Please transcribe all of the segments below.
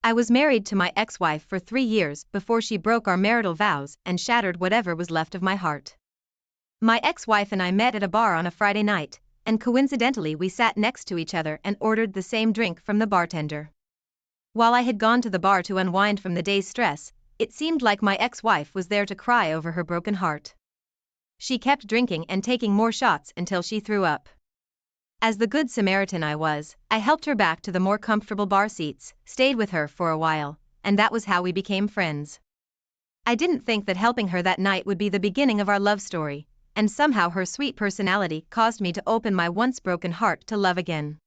I was married to my ex-wife for 3 years before she broke our marital vows and shattered whatever was left of my heart. My ex-wife and I met at a bar on a Friday night, and coincidentally we sat next to each other and ordered the same drink from the bartender. While I had gone to the bar to unwind from the day's stress, it seemed like my ex-wife was there to cry over her broken heart. She kept drinking and taking more shots until she threw up. As the good Samaritan I was, I helped her back to the more comfortable bar seats, stayed with her for a while, and that was how we became friends. I didn't think that helping her that night would be the beginning of our love story, and somehow her sweet personality caused me to open my once broken heart to love again.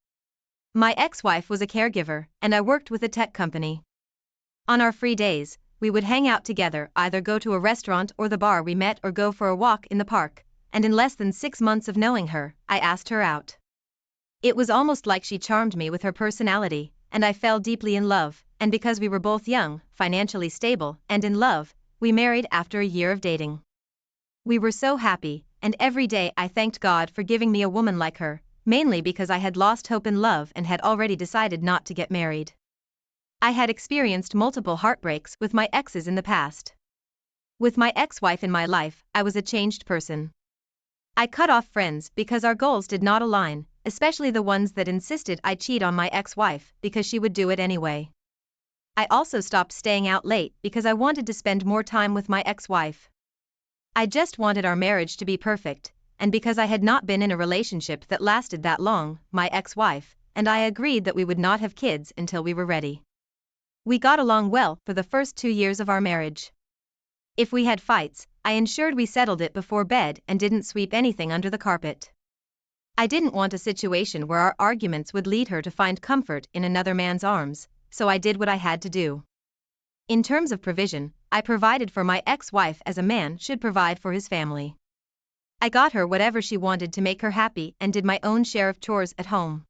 My ex-wife was a caregiver, and I worked with a tech company. On our free days, we would hang out together, either go to a restaurant or the bar we met or go for a walk in the park, and in less than 6 months of knowing her, I asked her out. It was almost like she charmed me with her personality, and I fell deeply in love, and because we were both young, financially stable, and in love, we married after a year of dating. We were so happy, and every day I thanked God for giving me a woman like her, mainly because I had lost hope in love and had already decided not to get married. I had experienced multiple heartbreaks with my exes in the past. With my ex-wife in my life, I was a changed person. I cut off friends because our goals did not align, especially the ones that insisted I cheat on my ex-wife because she would do it anyway. I also stopped staying out late because I wanted to spend more time with my ex-wife. I just wanted our marriage to be perfect, and because I had not been in a relationship that lasted that long, my ex-wife and I agreed that we would not have kids until we were ready. We got along well for the first 2 years of our marriage. If we had fights, I ensured we settled it before bed and didn't sweep anything under the carpet. I didn't want a situation where our arguments would lead her to find comfort in another man's arms, so I did what I had to do. In terms of provision, I provided for my ex-wife as a man should provide for his family. I got her whatever she wanted to make her happy and did my own share of chores at home.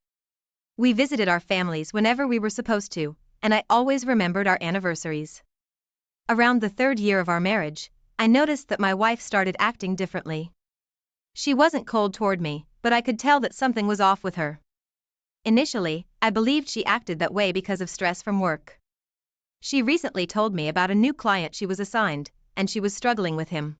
We visited our families whenever we were supposed to, and I always remembered our anniversaries. Around the 3rd year of our marriage, I noticed that my wife started acting differently. She wasn't cold toward me, but I could tell that something was off with her. Initially, I believed she acted that way because of stress from work. She recently told me about a new client she was assigned, and she was struggling with him.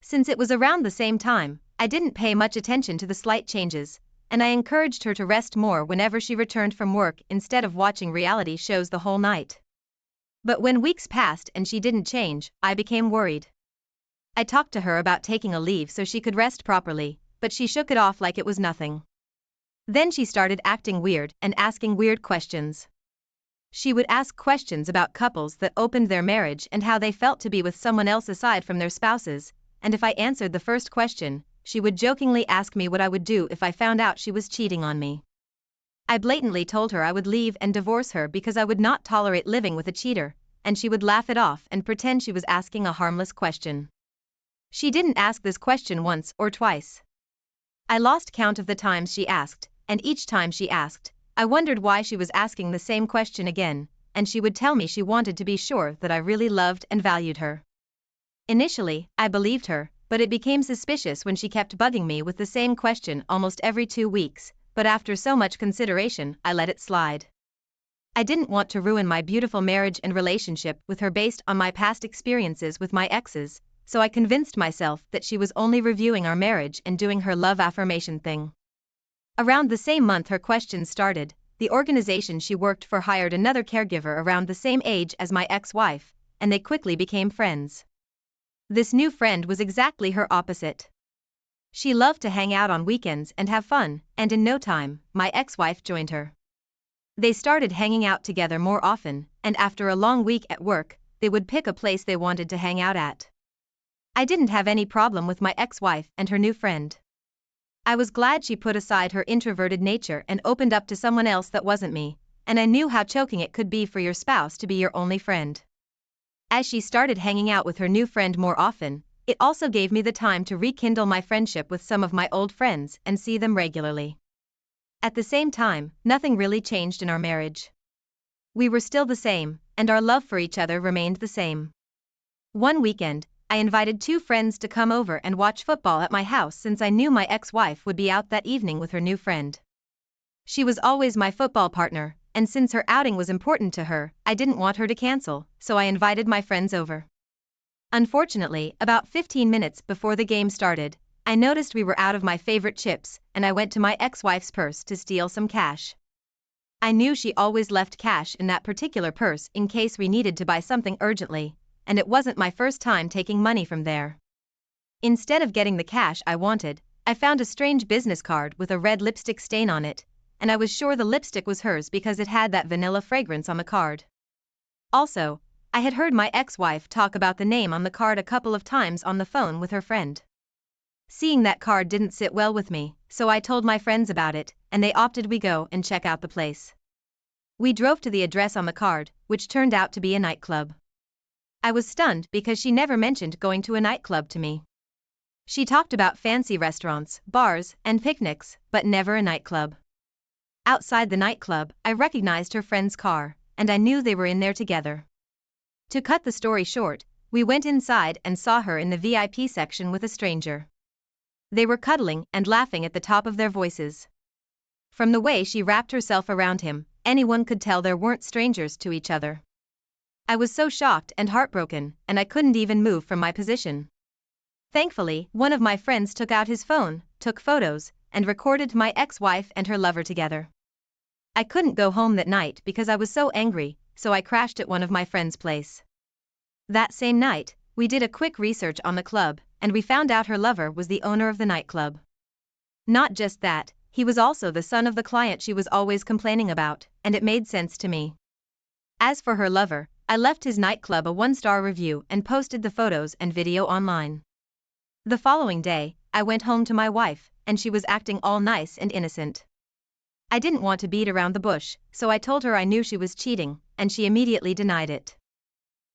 Since it was around the same time, I didn't pay much attention to the slight changes, and I encouraged her to rest more whenever she returned from work instead of watching reality shows the whole night. But when weeks passed and she didn't change, I became worried. I talked to her about taking a leave so she could rest properly, but she shook it off like it was nothing. Then she started acting weird and asking weird questions. She would ask questions about couples that opened their marriage and how they felt to be with someone else aside from their spouses, and if I answered the first question, she would jokingly ask me what I would do if I found out she was cheating on me. I blatantly told her I would leave and divorce her because I would not tolerate living with a cheater, and she would laugh it off and pretend she was asking a harmless question. She didn't ask this question once or twice. I lost count of the times she asked, and each time she asked, I wondered why she was asking the same question again, and she would tell me she wanted to be sure that I really loved and valued her. Initially, I believed her, but it became suspicious when she kept bugging me with the same question almost every 2 weeks, but after so much consideration, I let it slide. I didn't want to ruin my beautiful marriage and relationship with her based on my past experiences with my exes, so I convinced myself that she was only reviewing our marriage and doing her love affirmation thing. Around the same month her questions started, the organization she worked for hired another caregiver around the same age as my ex-wife, and they quickly became friends. This new friend was exactly her opposite. She loved to hang out on weekends and have fun, and in no time, my ex-wife joined her. They started hanging out together more often, and after a long week at work, they would pick a place they wanted to hang out at. I didn't have any problem with my ex-wife and her new friend. I was glad she put aside her introverted nature and opened up to someone else that wasn't me, and I knew how choking it could be for your spouse to be your only friend. As she started hanging out with her new friend more often, it also gave me the time to rekindle my friendship with some of my old friends and see them regularly. At the same time, nothing really changed in our marriage. We were still the same, and our love for each other remained the same. One weekend, I invited 2 friends to come over and watch football at my house since I knew my ex-wife would be out that evening with her new friend. She was always my football partner, and since her outing was important to her, I didn't want her to cancel, so I invited my friends over. Unfortunately, about 15 minutes before the game started, I noticed we were out of my favorite chips, and I went to my ex-wife's purse to steal some cash. I knew she always left cash in that particular purse in case we needed to buy something urgently, and it wasn't my first time taking money from there. Instead of getting the cash I wanted, I found a strange business card with a red lipstick stain on it, and I was sure the lipstick was hers because it had that vanilla fragrance on the card. Also, I had heard my ex-wife talk about the name on the card a couple of times on the phone with her friend. Seeing that card didn't sit well with me, so I told my friends about it, and they opted we go and check out the place. We drove to the address on the card, which turned out to be a nightclub. I was stunned because she never mentioned going to a nightclub to me. She talked about fancy restaurants, bars, and picnics, but never a nightclub. Outside the nightclub, I recognized her friend's car, and I knew they were in there together. To cut the story short, we went inside and saw her in the VIP section with a stranger. They were cuddling and laughing at the top of their voices. From the way she wrapped herself around him, anyone could tell they weren't strangers to each other. I was so shocked and heartbroken, and I couldn't even move from my position. Thankfully, one of my friends took out his phone, took photos, and recorded my ex-wife and her lover together. I couldn't go home that night because I was so angry, so I crashed at one of my friend's place. That same night, we did a quick research on the club, and we found out her lover was the owner of the nightclub. Not just that, he was also the son of the client she was always complaining about, and it made sense to me. As for her lover, I left his nightclub a 1-star review and posted the photos and video online. The following day, I went home to my wife, and she was acting all nice and innocent. I didn't want to beat around the bush, so I told her I knew she was cheating, and she immediately denied it.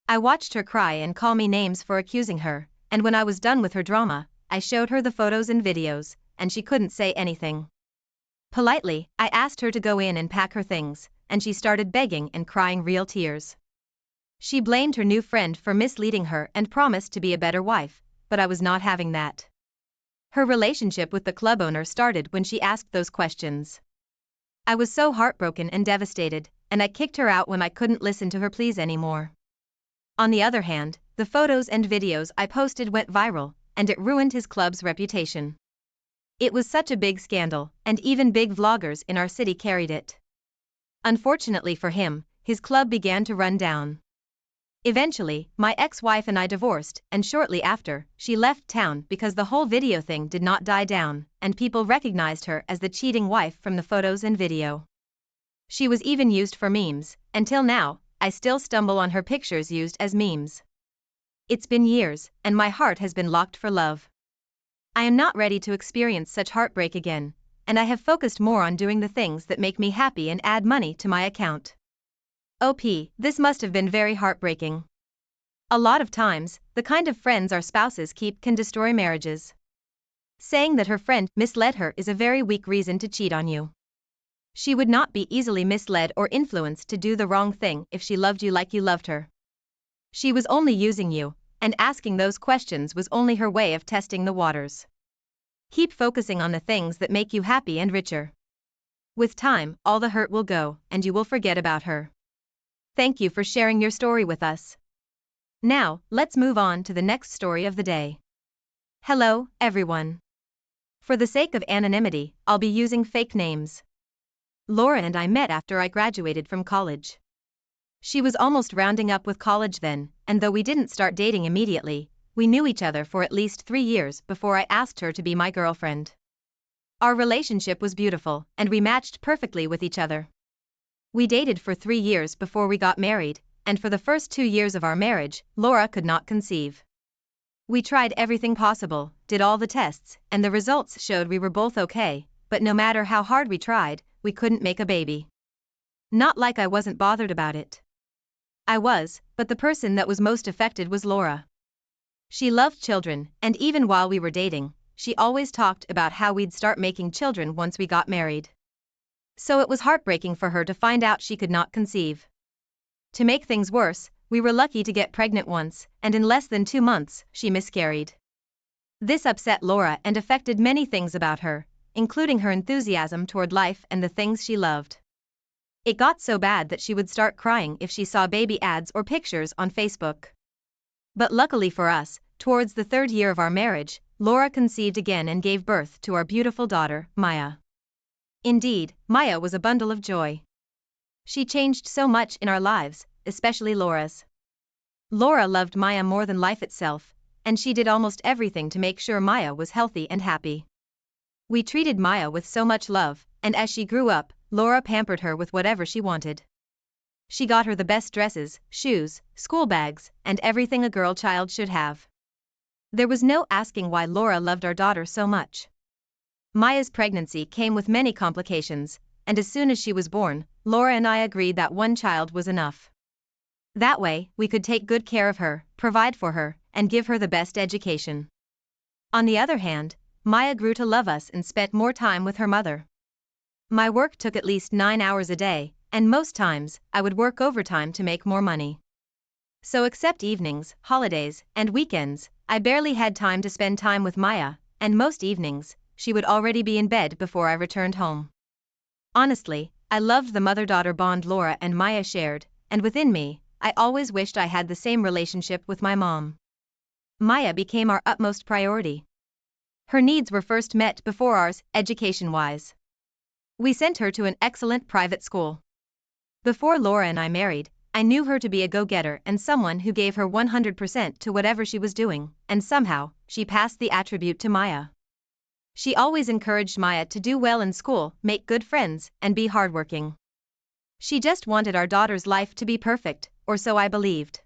I watched her cry and call me names for accusing her, and when I was done with her drama, I showed her the photos and videos, and she couldn't say anything. Politely, I asked her to go in and pack her things, and she started begging and crying real tears. She blamed her new friend for misleading her and promised to be a better wife, but I was not having that. Her relationship with the club owner started when she asked those questions. I was so heartbroken and devastated, and I kicked her out when I couldn't listen to her pleas anymore. On the other hand, the photos and videos I posted went viral, and it ruined his club's reputation. It was such a big scandal, and even big vloggers in our city carried it. Unfortunately for him, his club began to run down. Eventually, my ex-wife and I divorced, and shortly after, she left town because the whole video thing did not die down, and people recognized her as the cheating wife from the photos and video. She was even used for memes, until now, I still stumble on her pictures used as memes. It's been years, and my heart has been locked for love. I am not ready to experience such heartbreak again, and I have focused more on doing the things that make me happy and add money to my account. This must have been very heartbreaking. A lot of times, the kind of friends our spouses keep can destroy marriages. Saying that her friend misled her is a very weak reason to cheat on you. She would not be easily misled or influenced to do the wrong thing if she loved you like you loved her. She was only using you, and asking those questions was only her way of testing the waters. Keep focusing on the things that make you happy and richer. With time, all the hurt will go, and you will forget about her. Thank you for sharing your story with us. Now, let's move on to the next story of the day. Hello, everyone. For the sake of anonymity, I'll be using fake names. Laura and I met after I graduated from college. She was almost rounding up with college then, and though we didn't start dating immediately, we knew each other for at least 3 years before I asked her to be my girlfriend. Our relationship was beautiful, and we matched perfectly with each other. We dated for 3 years before we got married, and for the first 2 years of our marriage, Laura could not conceive. We tried everything possible, did all the tests, and the results showed we were both okay, but no matter how hard we tried, we couldn't make a baby. Not like I wasn't bothered about it. I was, but the person that was most affected was Laura. She loved children, and even while we were dating, she always talked about how we'd start making children once we got married. So it was heartbreaking for her to find out she could not conceive. To make things worse, we were lucky to get pregnant once, and in less than 2 months, she miscarried. This upset Laura and affected many things about her, including her enthusiasm toward life and the things she loved. It got so bad that she would start crying if she saw baby ads or pictures on Facebook. But luckily for us, towards the 3rd year of our marriage, Laura conceived again and gave birth to our beautiful daughter, Maya. Indeed, Maya was a bundle of joy. She changed so much in our lives, especially Laura's. Laura loved Maya more than life itself, and she did almost everything to make sure Maya was healthy and happy. We treated Maya with so much love, and as she grew up, Laura pampered her with whatever she wanted. She got her the best dresses, shoes, school bags, and everything a girl child should have. There was no asking why Laura loved our daughter so much. Maya's pregnancy came with many complications, and as soon as she was born, Laura and I agreed that one child was enough. That way, we could take good care of her, provide for her, and give her the best education. On the other hand, Maya grew to love us and spent more time with her mother. My work took at least 9 hours a day, and most times, I would work overtime to make more money. So except evenings, holidays, and weekends, I barely had time to spend time with Maya, and most evenings, she would already be in bed before I returned home. Honestly, I loved the mother-daughter bond Laura and Maya shared, and within me, I always wished I had the same relationship with my mom. Maya became our utmost priority. Her needs were first met before ours, education-wise. We sent her to an excellent private school. Before Laura and I married, I knew her to be a go-getter and someone who gave her 100% to whatever she was doing, and somehow, she passed the attribute to Maya. She always encouraged Maya to do well in school, make good friends, and be hardworking. She just wanted our daughter's life to be perfect, or so I believed.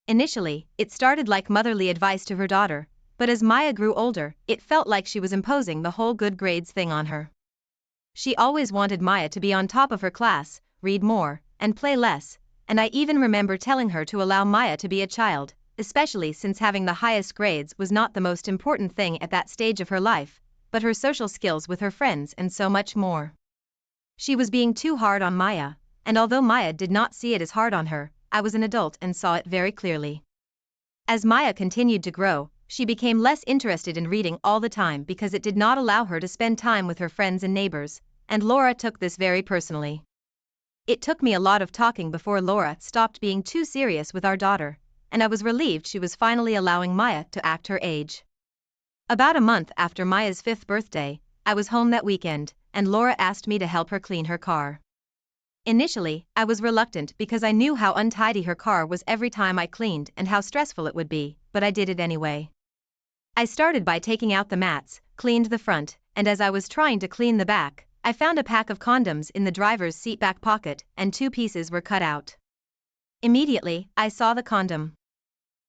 Initially, it started like motherly advice to her daughter, but as Maya grew older, it felt like she was imposing the whole good grades thing on her. She always wanted Maya to be on top of her class, read more, and play less, and I even remember telling her to allow Maya to be a child, especially since having the highest grades was not the most important thing at that stage of her life, but her social skills with her friends and so much more. She was being too hard on Maya, and although Maya did not see it as hard on her, I was an adult and saw it very clearly. As Maya continued to grow, she became less interested in reading all the time because it did not allow her to spend time with her friends and neighbors, and Laura took this very personally. It took me a lot of talking before Laura stopped being too serious with our daughter, and I was relieved she was finally allowing Maya to act her age. About a month after Maya's 5th birthday, I was home that weekend, and Laura asked me to help her clean her car. Initially, I was reluctant because I knew how untidy her car was every time I cleaned and how stressful it would be, but I did it anyway. I started by taking out the mats, cleaned the front, and as I was trying to clean the back, I found a pack of condoms in the driver's seat back pocket and 2 pieces were cut out. Immediately, I saw the condom.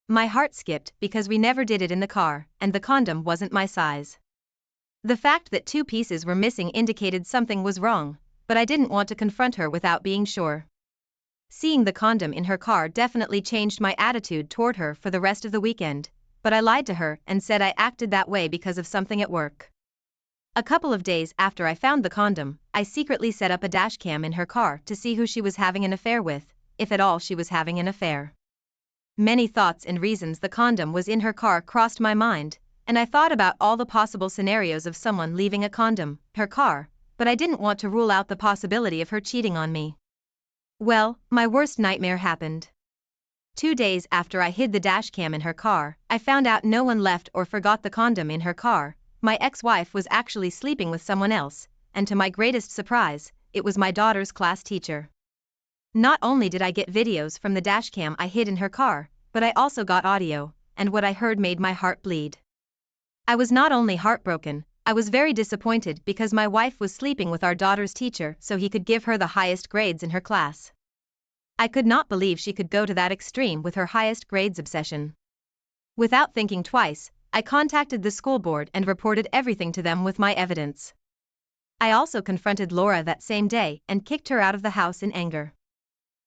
My heart skipped because we never did it in the car, and the condom wasn't my size. The fact that 2 pieces were missing indicated something was wrong, but I didn't want to confront her without being sure. Seeing the condom in her car definitely changed my attitude toward her for the rest of the weekend, but I lied to her and said I acted that way because of something at work. A couple of days after I found the condom, I secretly set up a dash cam in her car to see who she was having an affair with, if at all she was having an affair. Many thoughts and reasons the condom was in her car crossed my mind, and I thought about all the possible scenarios of someone leaving a condom, her car, but I didn't want to rule out the possibility of her cheating on me. Well, my worst nightmare happened. 2 days after I hid the dash cam in her car, I found out no one left or forgot the condom in her car. My ex-wife was actually sleeping with someone else, and to my greatest surprise, it was my daughter's class teacher. Not only did I get videos from the dashcam I hid in her car, but I also got audio, and what I heard made my heart bleed. I was not only heartbroken, I was very disappointed because my wife was sleeping with our daughter's teacher so he could give her the highest grades in her class. I could not believe she could go to that extreme with her highest grades obsession. Without thinking twice, I contacted the school board and reported everything to them with my evidence. I also confronted Laura that same day and kicked her out of the house in anger.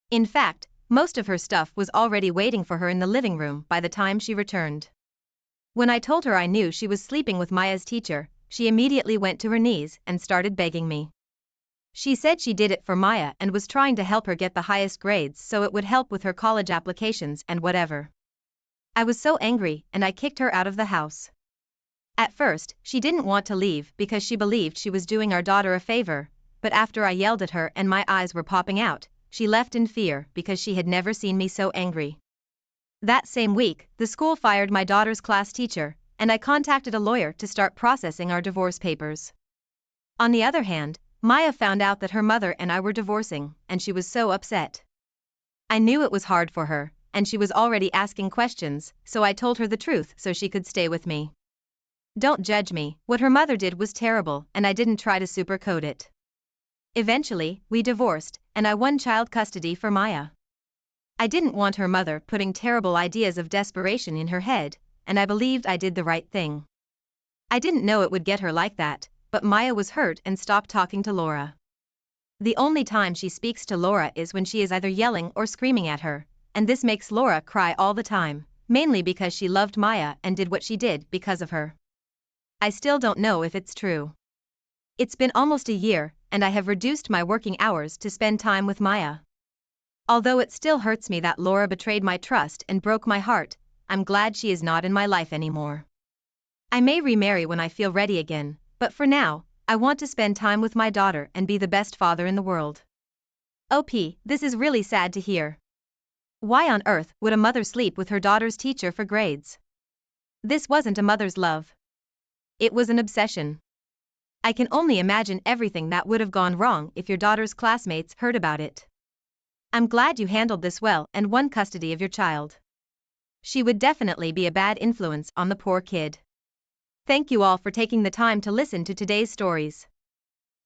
In fact, most of her stuff was already waiting for her in the living room by the time she returned. When I told her I knew she was sleeping with Maya's teacher, she immediately went to her knees and started begging me. She said she did it for Maya and was trying to help her get the highest grades so it would help with her college applications and whatever. I was so angry and I kicked her out of the house. At first, she didn't want to leave because she believed she was doing our daughter a favor, but after I yelled at her and my eyes were popping out, she left in fear because she had never seen me so angry. That same week, the school fired my daughter's class teacher, and I contacted a lawyer to start processing our divorce papers. On the other hand, Maya found out that her mother and I were divorcing, and she was so upset. I knew it was hard for her, and she was already asking questions, so I told her the truth so she could stay with me. Don't judge me, what her mother did was terrible, and I didn't try to sugarcoat it. Eventually, we divorced, and I won child custody for Maya. I didn't want her mother putting terrible ideas of desperation in her head, and I believed I did the right thing. I didn't know it would get her like that, but Maya was hurt and stopped talking to Laura. The only time she speaks to Laura is when she is either yelling or screaming at her, and this makes Laura cry all the time, mainly because she loved Maya and did what she did because of her. I still don't know if it's true. It's been almost a year, and I have reduced my working hours to spend time with Maya. Although it still hurts me that Laura betrayed my trust and broke my heart, I'm glad she is not in my life anymore. I may remarry when I feel ready again, but for now, I want to spend time with my daughter and be the best father in the world. OP, this is really sad to hear. Why on earth would a mother sleep with her daughter's teacher for grades? This wasn't a mother's love. It was an obsession. I can only imagine everything that would have gone wrong if your daughter's classmates heard about it. I'm glad you handled this well and won custody of your child. She would definitely be a bad influence on the poor kid. Thank you all for taking the time to listen to today's stories.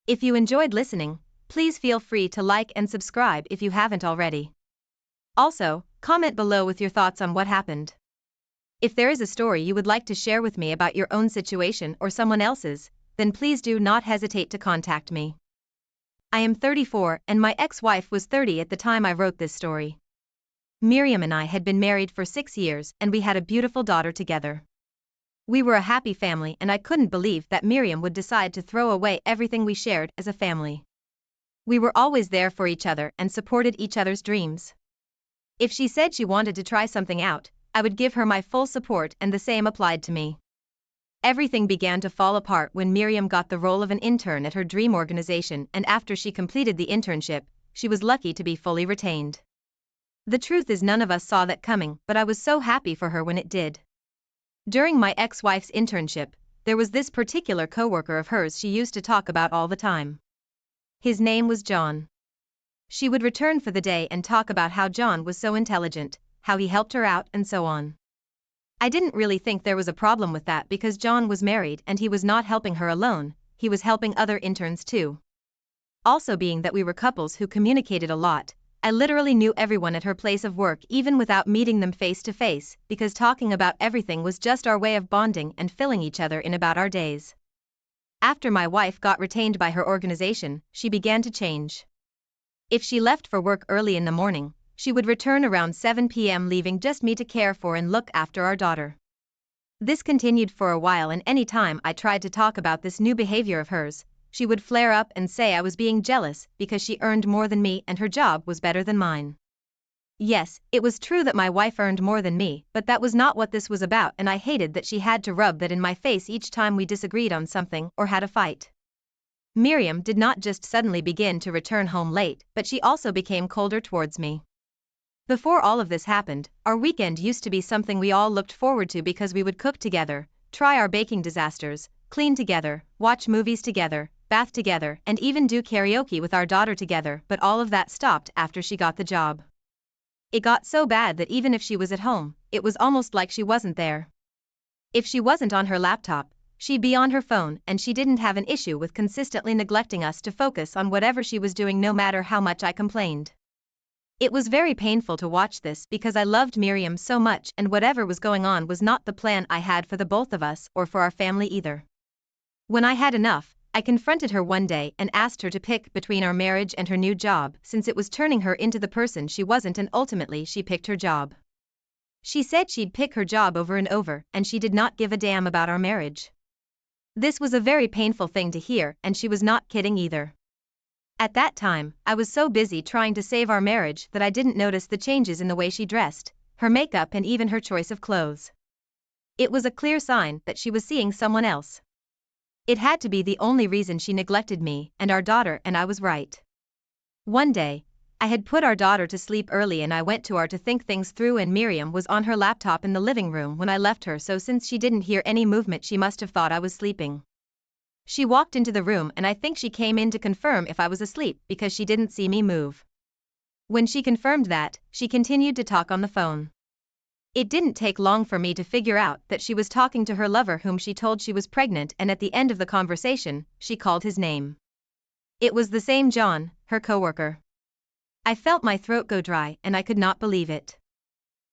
If you enjoyed listening, please feel free to like and subscribe if you haven't already. Also, comment below with your thoughts on what happened. If there is a story you would like to share with me about your own situation or someone else's, then please do not hesitate to contact me. I am 34 and my ex-wife was 30 at the time I wrote this story. Miriam and I had been married for 6 years and we had a beautiful daughter together. We were a happy family and I couldn't believe that Miriam would decide to throw away everything we shared as a family. We were always there for each other and supported each other's dreams. If she said she wanted to try something out, I would give her my full support and the same applied to me. Everything began to fall apart when Miriam got the role of an intern at her dream organization, and after she completed the internship, she was lucky to be fully retained. The truth is none of us saw that coming, but I was so happy for her when it did. During my ex-wife's internship, there was this particular coworker of hers she used to talk about all the time. His name was John. She would return for the day and talk about how John was so intelligent, how he helped her out, and so on. I didn't really think there was a problem with that because John was married and he was not helping her alone, he was helping other interns too. Also, being that we were couples who communicated a lot, I literally knew everyone at her place of work even without meeting them face to face, because talking about everything was just our way of bonding and filling each other in about our days. After my wife got retained by her organization, she began to change. If she left for work early in the morning, she would return around 7 p.m. leaving just me to care for and look after our daughter. This continued for a while, and any time I tried to talk about this new behavior of hers, she would flare up and say I was being jealous because she earned more than me and her job was better than mine. Yes, it was true that my wife earned more than me, but that was not what this was about, and I hated that she had to rub that in my face each time we disagreed on something or had a fight. Miriam did not just suddenly begin to return home late, but she also became colder towards me. Before all of this happened, our weekend used to be something we all looked forward to because we would cook together, try our baking disasters, clean together, watch movies together, bath together, and even do karaoke with our daughter together, but all of that stopped after she got the job. It got so bad that even if she was at home, it was almost like she wasn't there. If she wasn't on her laptop, she'd be on her phone, and she didn't have an issue with consistently neglecting us to focus on whatever she was doing no matter how much I complained. It was very painful to watch this because I loved Miriam so much and whatever was going on was not the plan I had for the both of us or for our family either. When I had enough, I confronted her one day and asked her to pick between our marriage and her new job since it was turning her into the person she wasn't, and ultimately she picked her job. She said she'd pick her job over and over and she did not give a damn about our marriage. This was a very painful thing to hear, and she was not kidding either. At that time, I was so busy trying to save our marriage that I didn't notice the changes in the way she dressed, her makeup, and even her choice of clothes. It was a clear sign that she was seeing someone else. It had to be the only reason she neglected me and our daughter, and I was right. One day, I had put our daughter to sleep early and I went to her to think things through, and Miriam was on her laptop in the living room when I left her, so since she didn't hear any movement she must have thought I was sleeping. She walked into the room and I think she came in to confirm if I was asleep because she didn't see me move. When she confirmed that, she continued to talk on the phone. It didn't take long for me to figure out that she was talking to her lover whom she told she was pregnant, and at the end of the conversation, she called his name. It was the same John, her coworker. I felt my throat go dry and I could not believe it.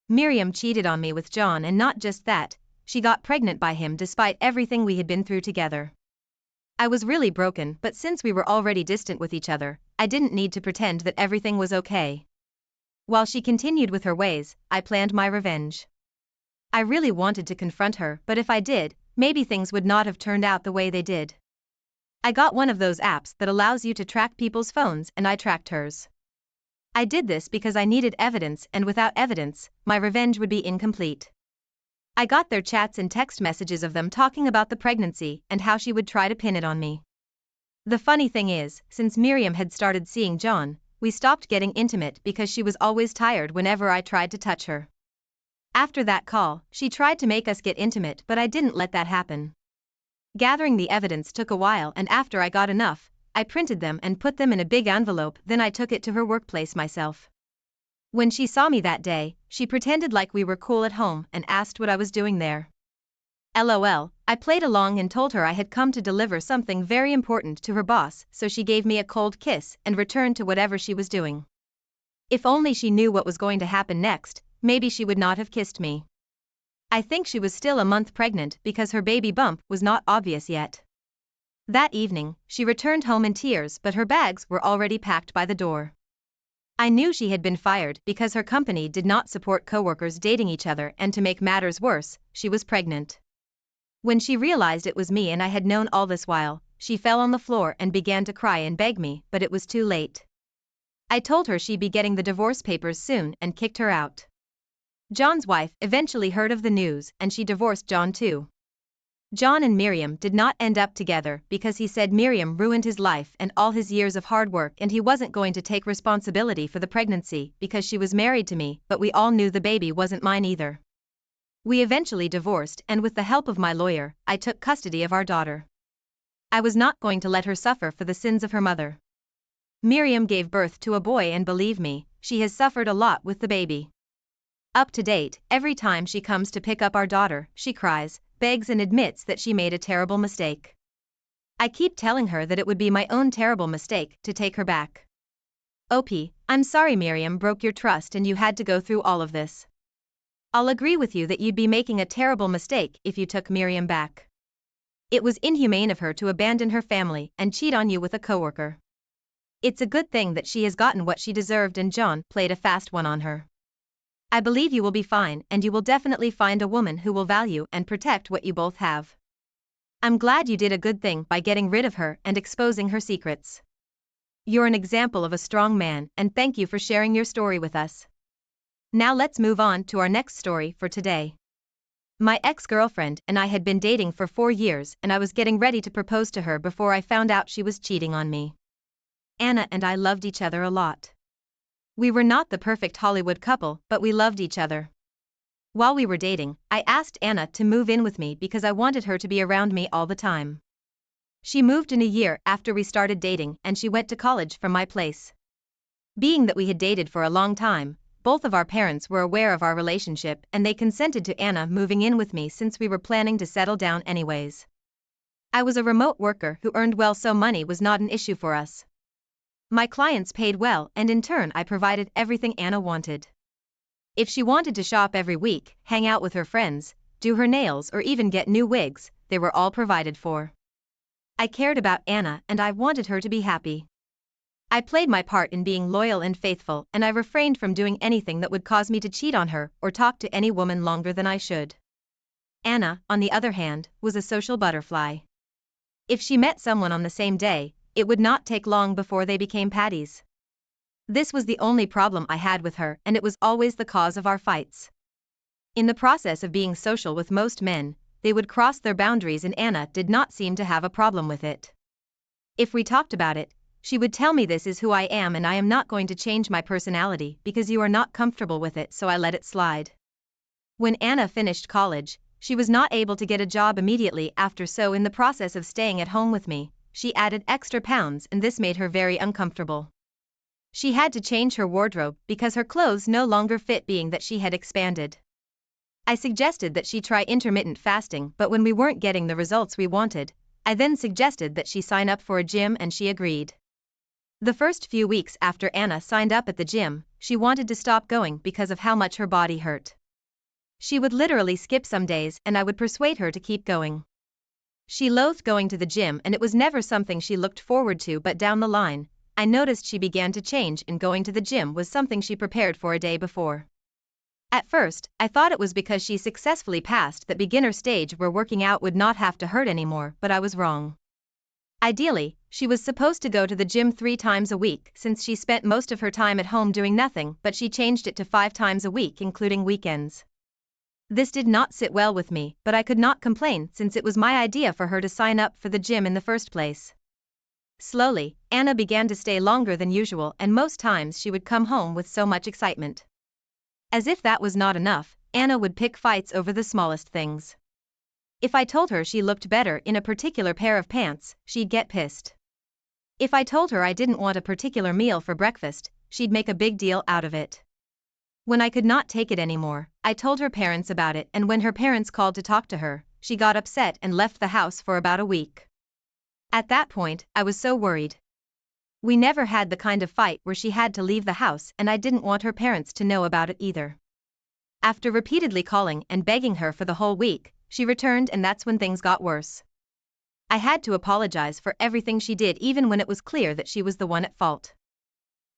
Miriam cheated on me with John, and not just that, she got pregnant by him despite everything we had been through together. I was really broken, but since we were already distant with each other, I didn't need to pretend that everything was okay. While she continued with her ways, I planned my revenge. I really wanted to confront her, but if I did, maybe things would not have turned out the way they did. I got one of those apps that allows you to track people's phones, and I tracked hers. I did this because I needed evidence, and without evidence, my revenge would be incomplete. I got their chats and text messages of them talking about the pregnancy and how she would try to pin it on me. The funny thing is, since Miriam had started seeing John, we stopped getting intimate because she was always tired whenever I tried to touch her. After that call, she tried to make us get intimate, but I didn't let that happen. Gathering the evidence took a while, and after I got enough, I printed them and put them in a big envelope, then I took it to her workplace myself. When she saw me that day, she pretended like we were cool at home and asked what I was doing there. LOL, I played along and told her I had come to deliver something very important to her boss, so she gave me a cold kiss and returned to whatever she was doing. If only she knew what was going to happen next, maybe she would not have kissed me. I think she was still a month pregnant because her baby bump was not obvious yet. That evening, she returned home in tears, but her bags were already packed by the door. I knew she had been fired because her company did not support coworkers dating each other, and to make matters worse, she was pregnant. When she realized it was me and I had known all this while, she fell on the floor and began to cry and beg me, but it was too late. I told her she'd be getting the divorce papers soon and kicked her out. John's wife eventually heard of the news and she divorced John too. John and Miriam did not end up together because he said Miriam ruined his life and all his years of hard work, and he wasn't going to take responsibility for the pregnancy because she was married to me, but we all knew the baby wasn't mine either. We eventually divorced, and with the help of my lawyer, I took custody of our daughter. I was not going to let her suffer for the sins of her mother. Miriam gave birth to a boy, and believe me, she has suffered a lot with the baby. Up to date, every time she comes to pick up our daughter, she cries, begs and admits that she made a terrible mistake. I keep telling her that it would be my own terrible mistake to take her back. OP, I'm sorry Miriam broke your trust and you had to go through all of this. I'll agree with you that you'd be making a terrible mistake if you took Miriam back. It was inhumane of her to abandon her family and cheat on you with a coworker. It's a good thing that she has gotten what she deserved and John played a fast one on her. I believe you will be fine, and you will definitely find a woman who will value and protect what you both have. I'm glad you did a good thing by getting rid of her and exposing her secrets. You're an example of a strong man, and thank you for sharing your story with us. Now let's move on to our next story for today. My ex-girlfriend and I had been dating for 4 years, and I was getting ready to propose to her before I found out she was cheating on me. Anna and I loved each other a lot. We were not the perfect Hollywood couple, but we loved each other. While we were dating, I asked Anna to move in with me because I wanted her to be around me all the time. She moved in a year after we started dating, and she went to college from my place. Being that we had dated for a long time, both of our parents were aware of our relationship and they consented to Anna moving in with me since we were planning to settle down anyways. I was a remote worker who earned well, so money was not an issue for us. My clients paid well, and in turn I provided everything Anna wanted. If she wanted to shop every week, hang out with her friends, do her nails or even get new wigs, they were all provided for. I cared about Anna and I wanted her to be happy. I played my part in being loyal and faithful, and I refrained from doing anything that would cause me to cheat on her or talk to any woman longer than I should. Anna, on the other hand, was a social butterfly. If she met someone on the same day, it would not take long before they became patties. This was the only problem I had with her, and it was always the cause of our fights. In the process of being social with most men, they would cross their boundaries and Anna did not seem to have a problem with it. If we talked about it, she would tell me this is who I am and I am not going to change my personality because you are not comfortable with it, so I let it slide. When Anna finished college, she was not able to get a job immediately after, so in the process of staying at home with me, she added extra pounds and this made her very uncomfortable. She had to change her wardrobe because her clothes no longer fit, being that she had expanded. I suggested that she try intermittent fasting, but when we weren't getting the results we wanted, I then suggested that she sign up for a gym and she agreed. The first few weeks after Anna signed up at the gym, she wanted to stop going because of how much her body hurt. She would literally skip some days and I would persuade her to keep going. She loathed going to the gym and it was never something she looked forward to, but down the line, I noticed she began to change and going to the gym was something she prepared for a day before. At first, I thought it was because she successfully passed that beginner stage where working out would not have to hurt anymore, but I was wrong. Ideally, she was supposed to go to the gym 3 times a week since she spent most of her time at home doing nothing, but she changed it to 5 times a week including weekends. This did not sit well with me, but I could not complain since it was my idea for her to sign up for the gym in the first place. Slowly, Anna began to stay longer than usual and most times she would come home with so much excitement. As if that was not enough, Anna would pick fights over the smallest things. If I told her she looked better in a particular pair of pants, she'd get pissed. If I told her I didn't want a particular meal for breakfast, she'd make a big deal out of it. When I could not take it anymore, I told her parents about it, and when her parents called to talk to her, she got upset and left the house for about a week. At that point, I was so worried. We never had the kind of fight where she had to leave the house and I didn't want her parents to know about it either. After repeatedly calling and begging her for the whole week, she returned and that's when things got worse. I had to apologize for everything she did even when it was clear that she was the one at fault.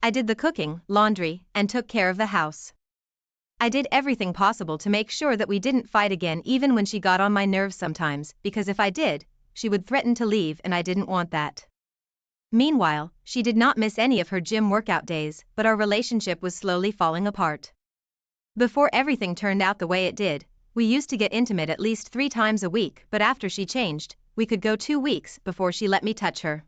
I did the cooking, laundry, and took care of the house. I did everything possible to make sure that we didn't fight again, even when she got on my nerves sometimes, because if I did, she would threaten to leave and I didn't want that. Meanwhile, she did not miss any of her gym workout days, but our relationship was slowly falling apart. Before everything turned out the way it did, we used to get intimate at least 3 times a week, but after she changed, we could go 2 weeks before she let me touch her.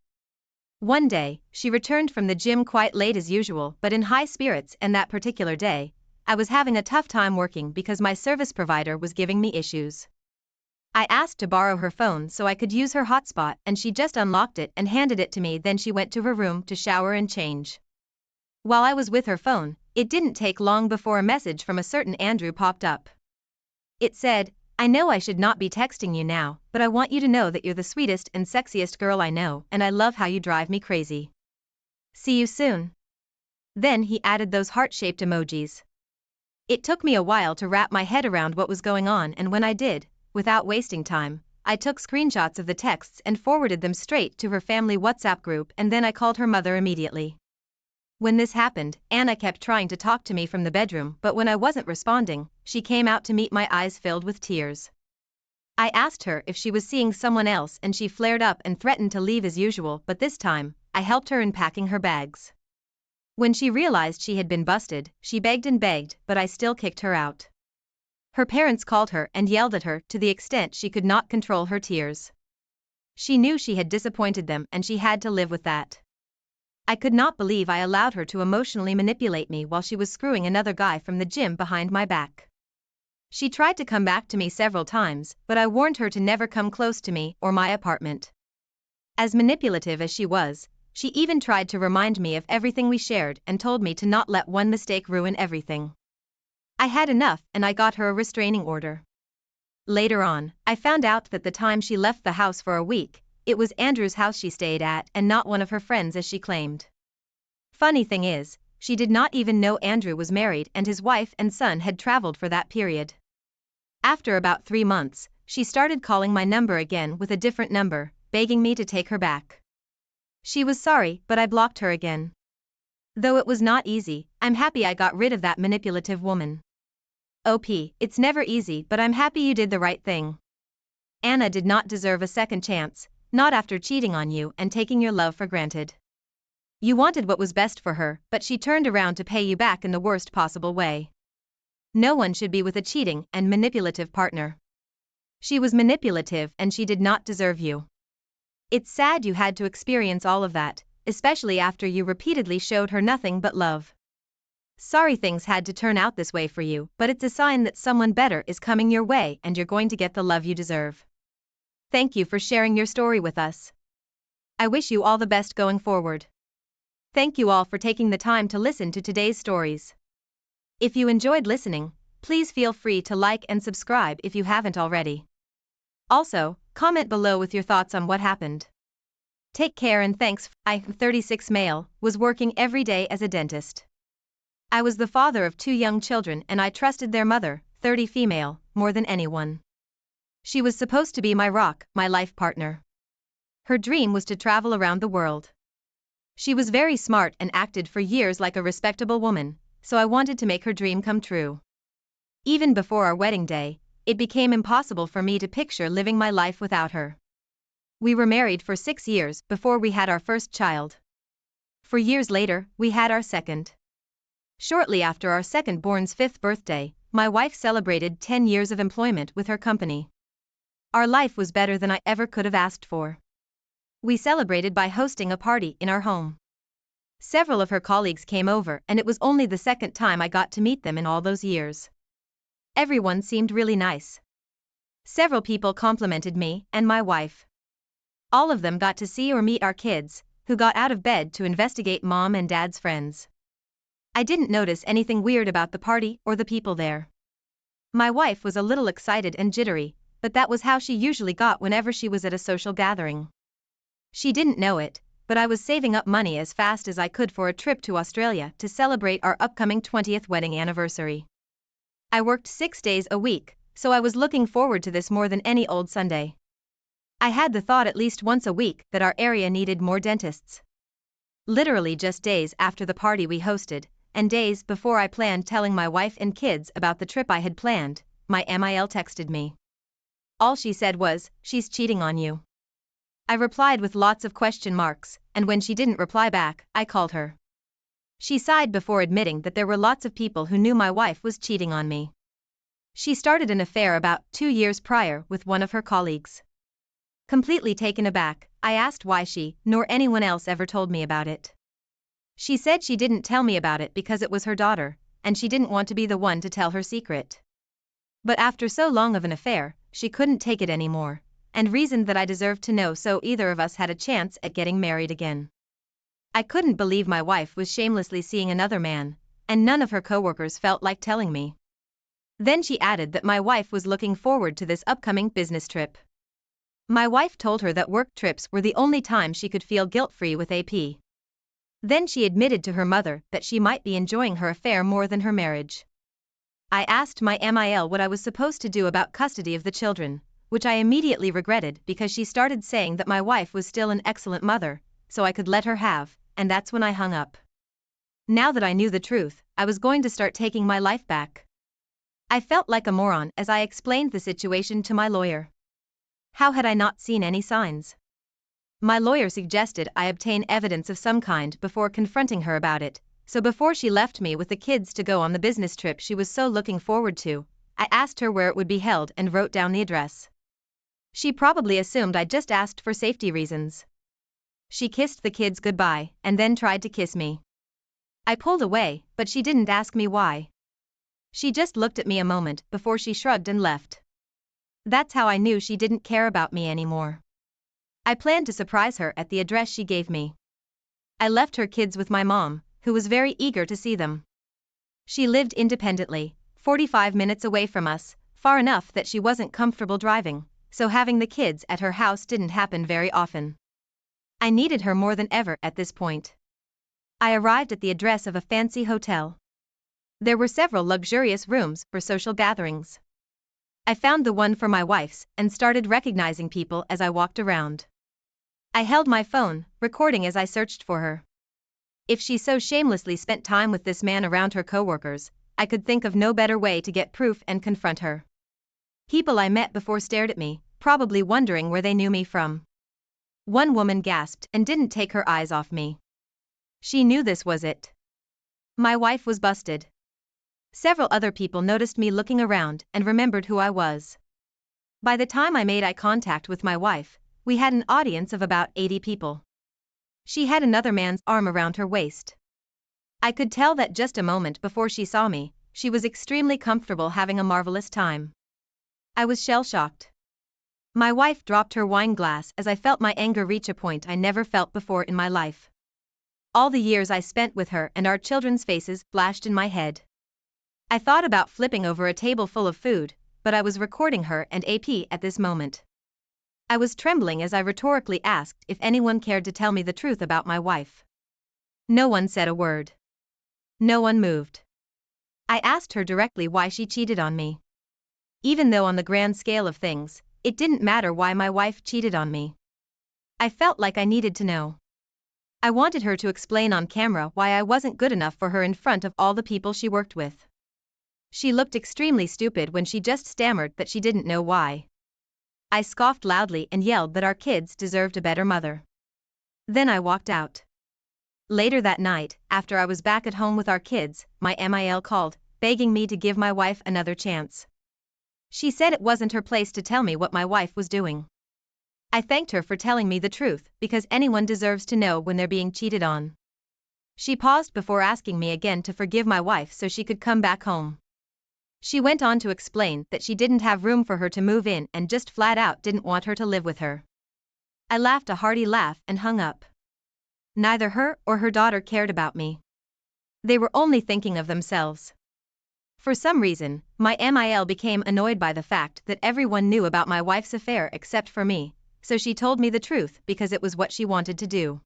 One day, she returned from the gym quite late as usual but in high spirits, and that particular day, I was having a tough time working because my service provider was giving me issues. I asked to borrow her phone so I could use her hotspot and she just unlocked it and handed it to me, then she went to her room to shower and change. While I was with her phone, it didn't take long before a message from a certain Andrew popped up. It said, "I know I should not be texting you now, but I want you to know that you're the sweetest and sexiest girl I know and I love how you drive me crazy. See you soon." Then he added those heart-shaped emojis. It took me a while to wrap my head around what was going on, and when I did, without wasting time, I took screenshots of the texts and forwarded them straight to her family WhatsApp group, and then I called her mother immediately. When this happened, Anna kept trying to talk to me from the bedroom, but when I wasn't responding, she came out to meet my eyes filled with tears. I asked her if she was seeing someone else and she flared up and threatened to leave as usual, but this time, I helped her in packing her bags. When she realized she had been busted, she begged and begged, but I still kicked her out. Her parents called her and yelled at her to the extent she could not control her tears. She knew she had disappointed them and she had to live with that. I could not believe I allowed her to emotionally manipulate me while she was screwing another guy from the gym behind my back. She tried to come back to me several times, but I warned her to never come close to me or my apartment. As manipulative as she was, she even tried to remind me of everything we shared and told me to not let one mistake ruin everything. I had enough and I got her a restraining order. Later on, I found out that the time she left the house for a week, it was Andrew's house she stayed at and not one of her friends as she claimed. Funny thing is, she did not even know Andrew was married and his wife and son had traveled for that period. After about 3 months, she started calling my number again with a different number, begging me to take her back. She was sorry, but I blocked her again. Though it was not easy, I'm happy I got rid of that manipulative woman. OP, it's never easy, but I'm happy you did the right thing. Anna did not deserve a second chance, not after cheating on you and taking your love for granted. You wanted what was best for her, but she turned around to pay you back in the worst possible way. No one should be with a cheating and manipulative partner. She was manipulative and she did not deserve you. It's sad you had to experience all of that, especially after you repeatedly showed her nothing but love. Sorry things had to turn out this way for you, but it's a sign that someone better is coming your way and you're going to get the love you deserve. Thank you for sharing your story with us. I wish you all the best going forward. Thank you all for taking the time to listen to today's stories. If you enjoyed listening, please feel free to like and subscribe if you haven't already. Also, comment below with your thoughts on what happened. Take care and thanks. I, 36 male, was working every day as a dentist. I was the father of 2 young children and I trusted their mother, 30 female, more than anyone. She was supposed to be my rock, my life partner. Her dream was to travel around the world. She was very smart and acted for years like a respectable woman, so I wanted to make her dream come true. Even before our wedding day, it became impossible for me to picture living my life without her. We were married for 6 years before we had our first child. 4 years later, we had our second. Shortly after our second-born's 5th birthday, my wife celebrated 10 years of employment with her company. Our life was better than I ever could have asked for. We celebrated by hosting a party in our home. Several of her colleagues came over and it was only the second time I got to meet them in all those years. Everyone seemed really nice. Several people complimented me and my wife. All of them got to see or meet our kids, who got out of bed to investigate mom and dad's friends. I didn't notice anything weird about the party or the people there. My wife was a little excited and jittery, but that was how she usually got whenever she was at a social gathering. She didn't know it, but I was saving up money as fast as I could for a trip to Australia to celebrate our upcoming 20th wedding anniversary. I worked 6 days a week, so I was looking forward to this more than any old Sunday. I had the thought at least once a week that our area needed more dentists. Literally just days after the party we hosted, and days before I planned telling my wife and kids about the trip I had planned, my MIL texted me. All she said was, "She's cheating on you." I replied with lots of question marks, and when she didn't reply back, I called her. She sighed before admitting that there were lots of people who knew my wife was cheating on me. She started an affair about 2 years prior with one of her colleagues. Completely taken aback, I asked why she, nor anyone else ever told me about it. She said she didn't tell me about it because it was her daughter, and she didn't want to be the one to tell her secret. But after so long of an affair, she couldn't take it anymore, and reasoned that I deserved to know so either of us had a chance at getting married again. I couldn't believe my wife was shamelessly seeing another man, and none of her coworkers felt like telling me. Then she added that my wife was looking forward to this upcoming business trip. My wife told her that work trips were the only time she could feel guilt-free with AP. Then she admitted to her mother that she might be enjoying her affair more than her marriage. I asked my MIL what I was supposed to do about custody of the children, which I immediately regretted because she started saying that my wife was still an excellent mother, so I could let her have, and that's when I hung up. Now that I knew the truth, I was going to start taking my life back. I felt like a moron as I explained the situation to my lawyer. How had I not seen any signs? My lawyer suggested I obtain evidence of some kind before confronting her about it, so before she left me with the kids to go on the business trip she was so looking forward to, I asked her where it would be held and wrote down the address. She probably assumed I just asked for safety reasons. She kissed the kids goodbye and then tried to kiss me. I pulled away, but she didn't ask me why. She just looked at me a moment before she shrugged and left. That's how I knew she didn't care about me anymore. I planned to surprise her at the address she gave me. I left her kids with my mom, who was very eager to see them. She lived independently, 45 minutes away from us, far enough that she wasn't comfortable driving, so having the kids at her house didn't happen very often. I needed her more than ever at this point. I arrived at the address of a fancy hotel. There were several luxurious rooms for social gatherings. I found the one for my wife's and started recognizing people as I walked around. I held my phone, recording as I searched for her. If she so shamelessly spent time with this man around her coworkers, I could think of no better way to get proof and confront her. People I met before stared at me, probably wondering where they knew me from. One woman gasped and didn't take her eyes off me. She knew this was it. My wife was busted. Several other people noticed me looking around and remembered who I was. By the time I made eye contact with my wife, we had an audience of about 80 people. She had another man's arm around her waist. I could tell that just a moment before she saw me, she was extremely comfortable having a marvelous time. I was shell-shocked. My wife dropped her wine glass as I felt my anger reach a point I never felt before in my life. All the years I spent with her and our children's faces flashed in my head. I thought about flipping over a table full of food, but I was recording her and AP at this moment. I was trembling as I rhetorically asked if anyone cared to tell me the truth about my wife. No one said a word. No one moved. I asked her directly why she cheated on me. Even though on the grand scale of things, it didn't matter why my wife cheated on me. I felt like I needed to know. I wanted her to explain on camera why I wasn't good enough for her in front of all the people she worked with. She looked extremely stupid when she just stammered that she didn't know why. I scoffed loudly and yelled that our kids deserved a better mother. Then I walked out. Later that night, after I was back at home with our kids, my MIL called, begging me to give my wife another chance. She said it wasn't her place to tell me what my wife was doing. I thanked her for telling me the truth, because anyone deserves to know when they're being cheated on. She paused before asking me again to forgive my wife so she could come back home. She went on to explain that she didn't have room for her to move in and just flat out didn't want her to live with her. I laughed a hearty laugh and hung up. Neither her or her daughter cared about me. They were only thinking of themselves. For some reason, my MIL became annoyed by the fact that everyone knew about my wife's affair except for me, so she told me the truth because it was what she wanted to do.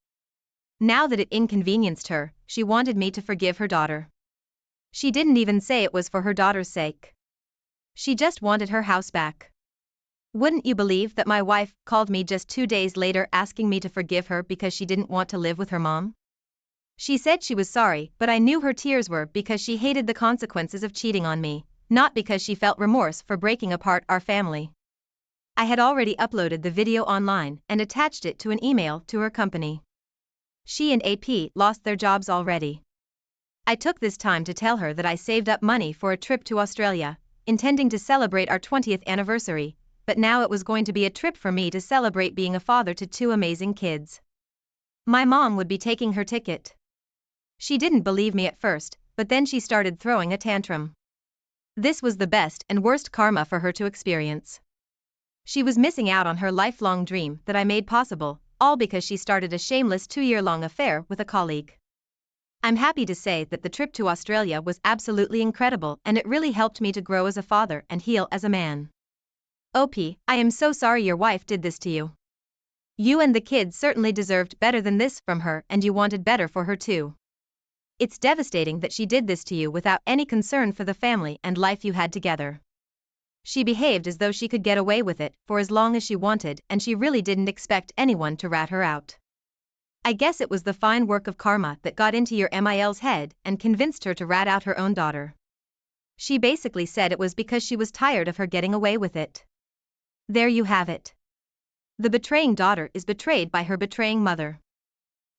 Now that it inconvenienced her, she wanted me to forgive her daughter. She didn't even say it was for her daughter's sake. She just wanted her house back. Wouldn't you believe that my wife called me just 2 days later asking me to forgive her because she didn't want to live with her mom? She said she was sorry, but I knew her tears were because she hated the consequences of cheating on me, not because she felt remorse for breaking apart our family. I had already uploaded the video online and attached it to an email to her company. She and AP lost their jobs already. I took this time to tell her that I saved up money for a trip to Australia, intending to celebrate our 20th anniversary, but now it was going to be a trip for me to celebrate being a father to 2 amazing kids. My mom would be taking her ticket. She didn't believe me at first, but then she started throwing a tantrum. This was the best and worst karma for her to experience. She was missing out on her lifelong dream that I made possible, all because she started a shameless 2-year-long affair with a colleague. I'm happy to say that the trip to Australia was absolutely incredible and it really helped me to grow as a father and heal as a man. OP, I am so sorry your wife did this to you. You and the kids certainly deserved better than this from her and you wanted better for her too. It's devastating that she did this to you without any concern for the family and life you had together. She behaved as though she could get away with it for as long as she wanted and she really didn't expect anyone to rat her out. I guess it was the fine work of karma that got into your MIL's head and convinced her to rat out her own daughter. She basically said it was because she was tired of her getting away with it. There you have it. The betraying daughter is betrayed by her betraying mother.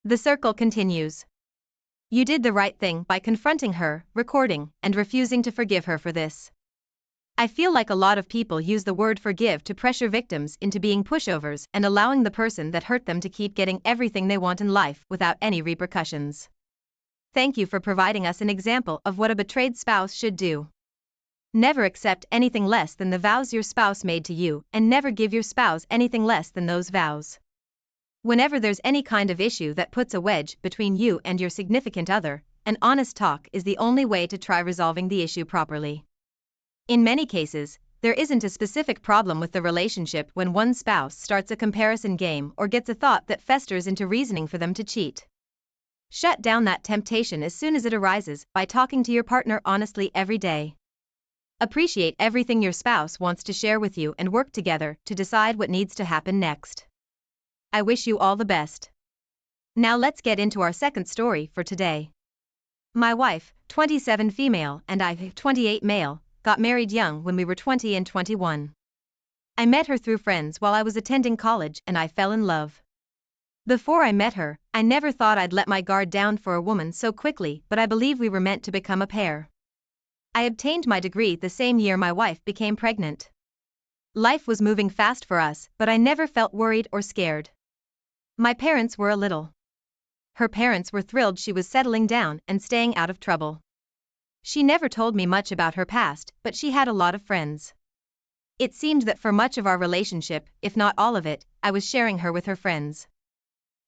The circle continues. You did the right thing by confronting her, recording, and refusing to forgive her for this. I feel like a lot of people use the word forgive to pressure victims into being pushovers and allowing the person that hurt them to keep getting everything they want in life without any repercussions. Thank you for providing us an example of what a betrayed spouse should do. Never accept anything less than the vows your spouse made to you, and never give your spouse anything less than those vows. Whenever there's any kind of issue that puts a wedge between you and your significant other, an honest talk is the only way to try resolving the issue properly. In many cases, there isn't a specific problem with the relationship when one spouse starts a comparison game or gets a thought that festers into reasoning for them to cheat. Shut down that temptation as soon as it arises by talking to your partner honestly every day. Appreciate everything your spouse wants to share with you and work together to decide what needs to happen next. I wish you all the best. Now let's get into our second story for today. My wife, 27 female, and I, 28 male, got married young when we were 20 and 21. I met her through friends while I was attending college and I fell in love. Before I met her, I never thought I'd let my guard down for a woman so quickly, but I believe we were meant to become a pair. I obtained my degree the same year my wife became pregnant. Life was moving fast for us, but I never felt worried or scared. My parents were a little. Her parents were thrilled she was settling down and staying out of trouble. She never told me much about her past, but she had a lot of friends. It seemed that for much of our relationship, if not all of it, I was sharing her with her friends.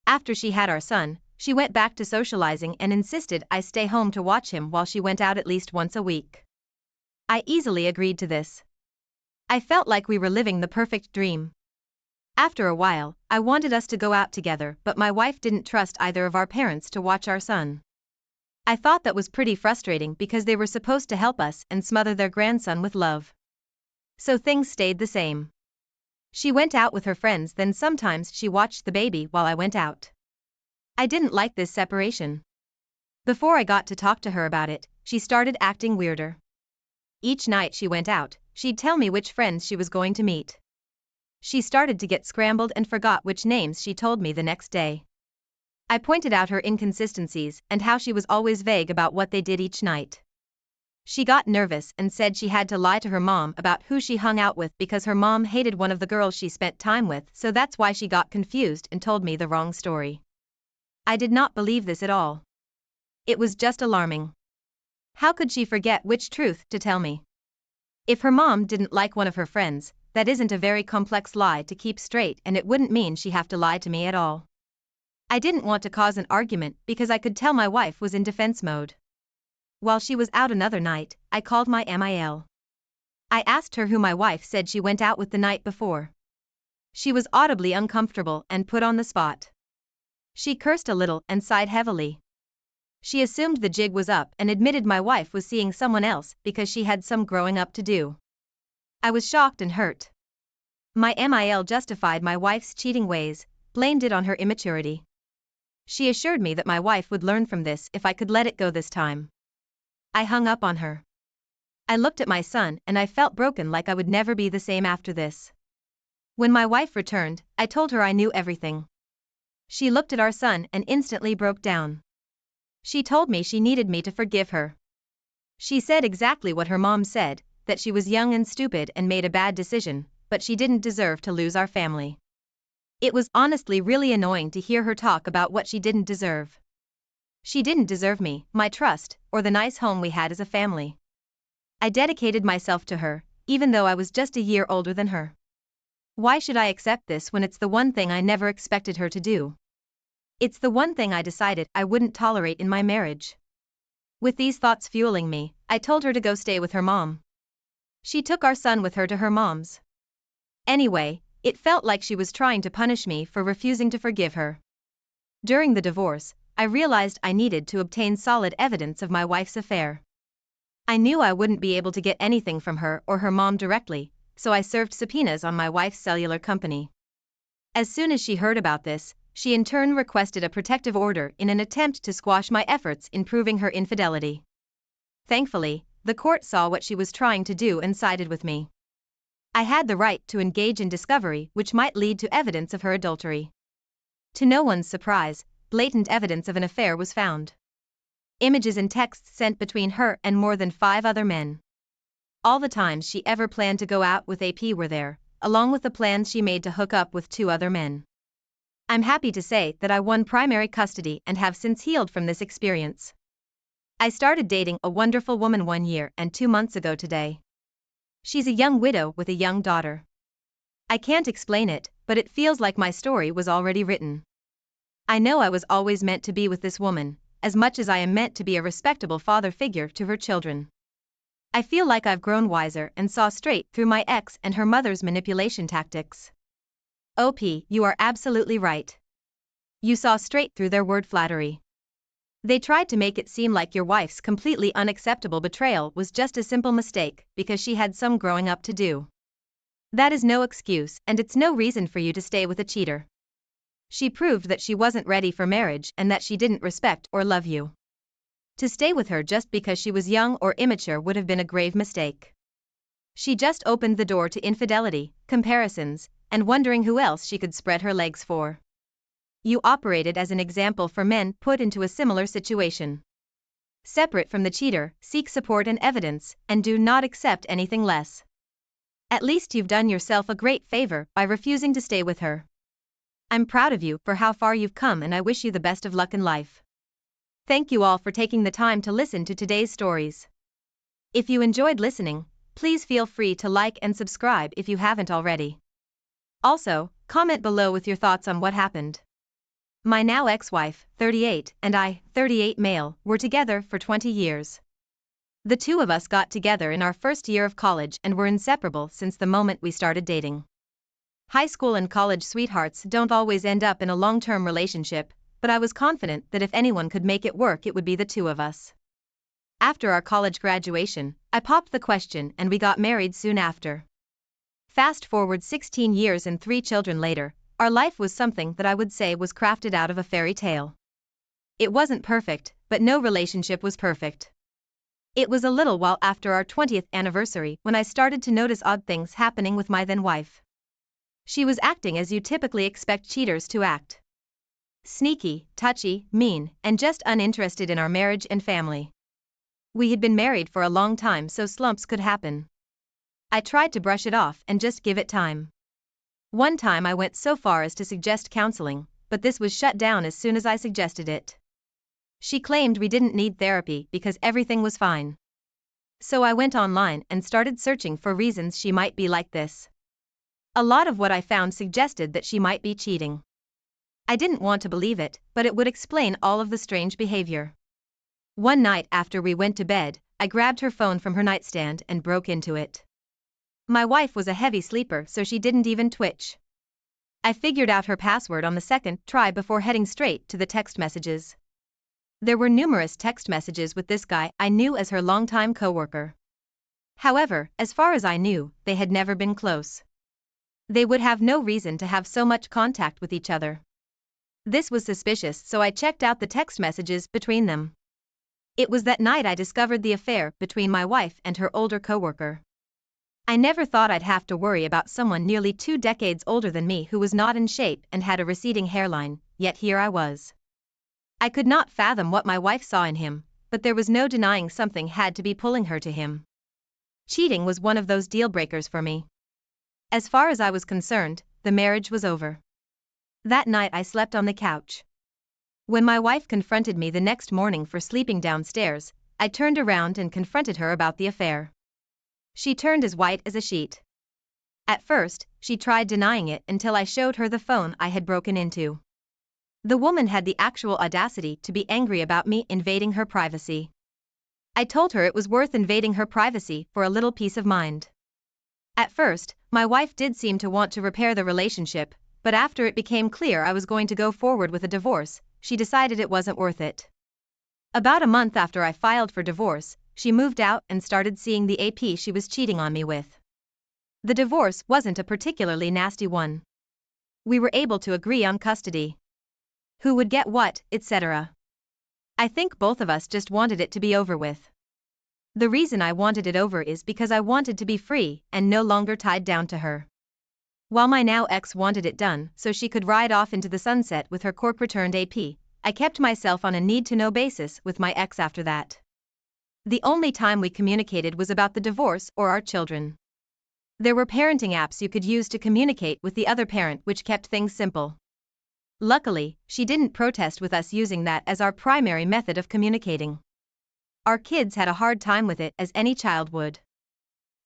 After she had our son, she went back to socializing and insisted I stay home to watch him while she went out at least once a week. I easily agreed to this. I felt like we were living the perfect dream. After a while, I wanted us to go out together, but my wife didn't trust either of our parents to watch our son. I thought that was pretty frustrating because they were supposed to help us and smother their grandson with love. So things stayed the same. She went out with her friends, then sometimes she watched the baby while I went out. I didn't like this separation. Before I got to talk to her about it, she started acting weirder. Each night she went out, she'd tell me which friends she was going to meet. She started to get scrambled and forgot which names she told me the next day. I pointed out her inconsistencies and how she was always vague about what they did each night. She got nervous and said she had to lie to her mom about who she hung out with because her mom hated one of the girls she spent time with, so that's why she got confused and told me the wrong story. I did not believe this at all. It was just alarming. How could she forget which truth to tell me? If her mom didn't like one of her friends, that isn't a very complex lie to keep straight, and it wouldn't mean she have to lie to me at all. I didn't want to cause an argument because I could tell my wife was in defense mode. While she was out another night, I called my MIL. I asked her who my wife said she went out with the night before. She was audibly uncomfortable and put on the spot. She cursed a little and sighed heavily. She assumed the jig was up and admitted my wife was seeing someone else because she had some growing up to do. I was shocked and hurt. My MIL justified my wife's cheating ways, blamed it on her immaturity. She assured me that my wife would learn from this if I could let it go this time. I hung up on her. I looked at my son and I felt broken, like I would never be the same after this. When my wife returned, I told her I knew everything. She looked at our son and instantly broke down. She told me she needed me to forgive her. She said exactly what her mom said, that she was young and stupid and made a bad decision, but she didn't deserve to lose our family. It was honestly really annoying to hear her talk about what she didn't deserve. She didn't deserve me, my trust, or the nice home we had as a family. I dedicated myself to her, even though I was just a year older than her. Why should I accept this when it's the one thing I never expected her to do? It's the one thing I decided I wouldn't tolerate in my marriage. With these thoughts fueling me, I told her to go stay with her mom. She took our son with her to her mom's. Anyway, it felt like she was trying to punish me for refusing to forgive her. During the divorce, I realized I needed to obtain solid evidence of my wife's affair. I knew I wouldn't be able to get anything from her or her mom directly, so I served subpoenas on my wife's cellular company. As soon as she heard about this, she in turn requested a protective order in an attempt to squash my efforts in proving her infidelity. Thankfully, the court saw what she was trying to do and sided with me. I had the right to engage in discovery which might lead to evidence of her adultery. To no one's surprise, blatant evidence of an affair was found. Images and texts sent between her and more than 5 other men. All the times she ever planned to go out with AP were there, along with the plans she made to hook up with 2 other men. I'm happy to say that I won primary custody and have since healed from this experience. I started dating a wonderful woman 1 year and 2 months ago today. She's a young widow with a young daughter. I can't explain it, but it feels like my story was already written. I know I was always meant to be with this woman, as much as I am meant to be a respectable father figure to her children. I feel like I've grown wiser and saw straight through my ex and her mother's manipulation tactics. OP, you are absolutely right. You saw straight through their word flattery. They tried to make it seem like your wife's completely unacceptable betrayal was just a simple mistake because she had some growing up to do. That is no excuse, and it's no reason for you to stay with a cheater. She proved that she wasn't ready for marriage and that she didn't respect or love you. To stay with her just because she was young or immature would have been a grave mistake. She just opened the door to infidelity, comparisons, and wondering who else she could spread her legs for. You operated as an example for men put into a similar situation. Separate from the cheater, seek support and evidence, and do not accept anything less. At least you've done yourself a great favor by refusing to stay with her. I'm proud of you for how far you've come and I wish you the best of luck in life. Thank you all for taking the time to listen to today's stories. If you enjoyed listening, please feel free to like and subscribe if you haven't already. Also, comment below with your thoughts on what happened. My now ex-wife, 38, and I, 38 male, were together for 20 years. The two of us got together in our first year of college and were inseparable since the moment we started dating. High school and college sweethearts don't always end up in a long-term relationship, but I was confident that if anyone could make it work it would be the two of us. After our college graduation, I popped the question and we got married soon after. Fast forward 16 years and 3 children later, our life was something that I would say was crafted out of a fairy tale. It wasn't perfect, but no relationship was perfect. It was a little while after our 20th anniversary when I started to notice odd things happening with my then wife. She was acting as you typically expect cheaters to act. Sneaky, touchy, mean, and just uninterested in our marriage and family. We had been married for a long time so slumps could happen. I tried to brush it off and just give it time. One time I went so far as to suggest counseling, but this was shut down as soon as I suggested it. She claimed we didn't need therapy because everything was fine. So I went online and started searching for reasons she might be like this. A lot of what I found suggested that she might be cheating. I didn't want to believe it, but it would explain all of the strange behavior. One night after we went to bed, I grabbed her phone from her nightstand and broke into it. My wife was a heavy sleeper so she didn't even twitch. I figured out her password on the second try before heading straight to the text messages. There were numerous text messages with this guy I knew as her longtime coworker. However, as far as I knew, they had never been close. They would have no reason to have so much contact with each other. This was suspicious, so I checked out the text messages between them. It was that night I discovered the affair between my wife and her older coworker. I never thought I'd have to worry about someone nearly 2 decades older than me who was not in shape and had a receding hairline, yet here I was. I could not fathom what my wife saw in him, but there was no denying something had to be pulling her to him. Cheating was one of those deal breakers for me. As far as I was concerned, the marriage was over. That night I slept on the couch. When my wife confronted me the next morning for sleeping downstairs, I turned around and confronted her about the affair. She turned as white as a sheet. At first, she tried denying it until I showed her the phone I had broken into. The woman had the actual audacity to be angry about me invading her privacy. I told her it was worth invading her privacy for a little peace of mind. At first, my wife did seem to want to repair the relationship, but after it became clear I was going to go forward with a divorce, she decided it wasn't worth it. About a month after I filed for divorce, she moved out and started seeing the AP she was cheating on me with. The divorce wasn't a particularly nasty one. We were able to agree on custody. Who would get what, etc. I think both of us just wanted it to be over with. The reason I wanted it over is because I wanted to be free and no longer tied down to her. While my now ex wanted it done so she could ride off into the sunset with her corporate-earned AP, I kept myself on a need-to-know basis with my ex after that. The only time we communicated was about the divorce or our children. There were parenting apps you could use to communicate with the other parent which kept things simple. Luckily, she didn't protest with us using that as our primary method of communicating. Our kids had a hard time with it as any child would.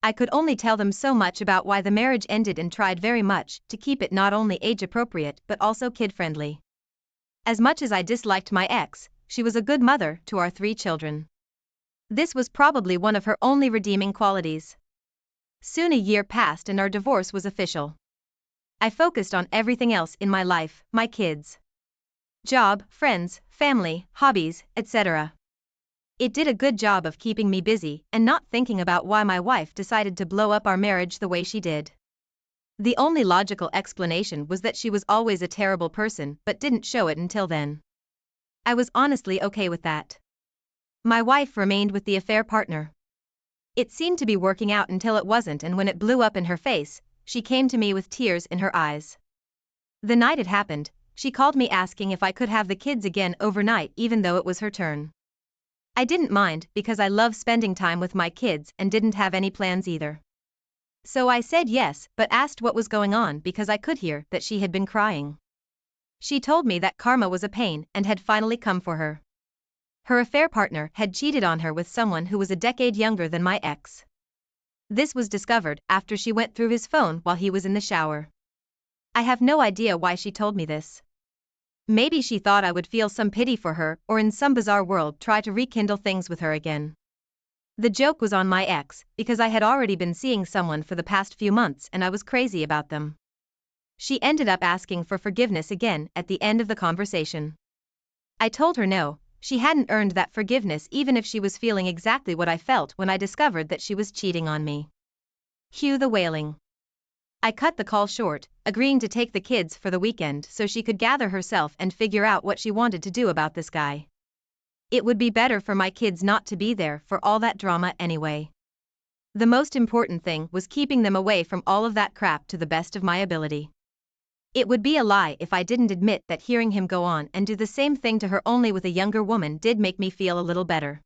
I could only tell them so much about why the marriage ended and tried very much to keep it not only age-appropriate but also kid-friendly. As much as I disliked my ex, she was a good mother to our 3 children. This was probably one of her only redeeming qualities. Soon a year passed and our divorce was official. I focused on everything else in my life, my kids, job, friends, family, hobbies, etc. It did a good job of keeping me busy and not thinking about why my wife decided to blow up our marriage the way she did. The only logical explanation was that she was always a terrible person but didn't show it until then. I was honestly okay with that. My wife remained with the affair partner. It seemed to be working out until it wasn't, and when it blew up in her face, she came to me with tears in her eyes. The night it happened, she called me asking if I could have the kids again overnight even though it was her turn. I didn't mind because I love spending time with my kids and didn't have any plans either. So I said yes, but asked what was going on because I could hear that she had been crying. She told me that karma was a pain and had finally come for her. Her affair partner had cheated on her with someone who was a decade younger than my ex. This was discovered after she went through his phone while he was in the shower. I have no idea why she told me this. Maybe she thought I would feel some pity for her or in some bizarre world try to rekindle things with her again. The joke was on my ex because I had already been seeing someone for the past few months and I was crazy about them. She ended up asking for forgiveness again at the end of the conversation. I told her no, she hadn't earned that forgiveness even if she was feeling exactly what I felt when I discovered that she was cheating on me. Cue the wailing. I cut the call short, agreeing to take the kids for the weekend so she could gather herself and figure out what she wanted to do about this guy. It would be better for my kids not to be there for all that drama anyway. The most important thing was keeping them away from all of that crap to the best of my ability. It would be a lie if I didn't admit that hearing him go on and do the same thing to her only with a younger woman did make me feel a little better.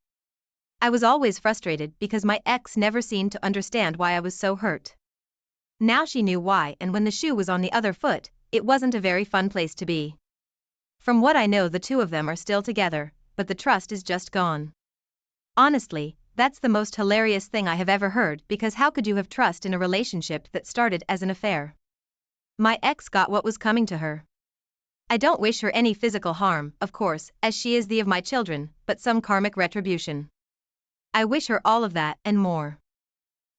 I was always frustrated because my ex never seemed to understand why I was so hurt. Now she knew why, and when the shoe was on the other foot, it wasn't a very fun place to be. From what I know, the two of them are still together, but the trust is just gone. Honestly, that's the most hilarious thing I have ever heard because how could you have trust in a relationship that started as an affair? My ex got what was coming to her. I don't wish her any physical harm, of course, as she is the of my children, but some karmic retribution. I wish her all of that and more.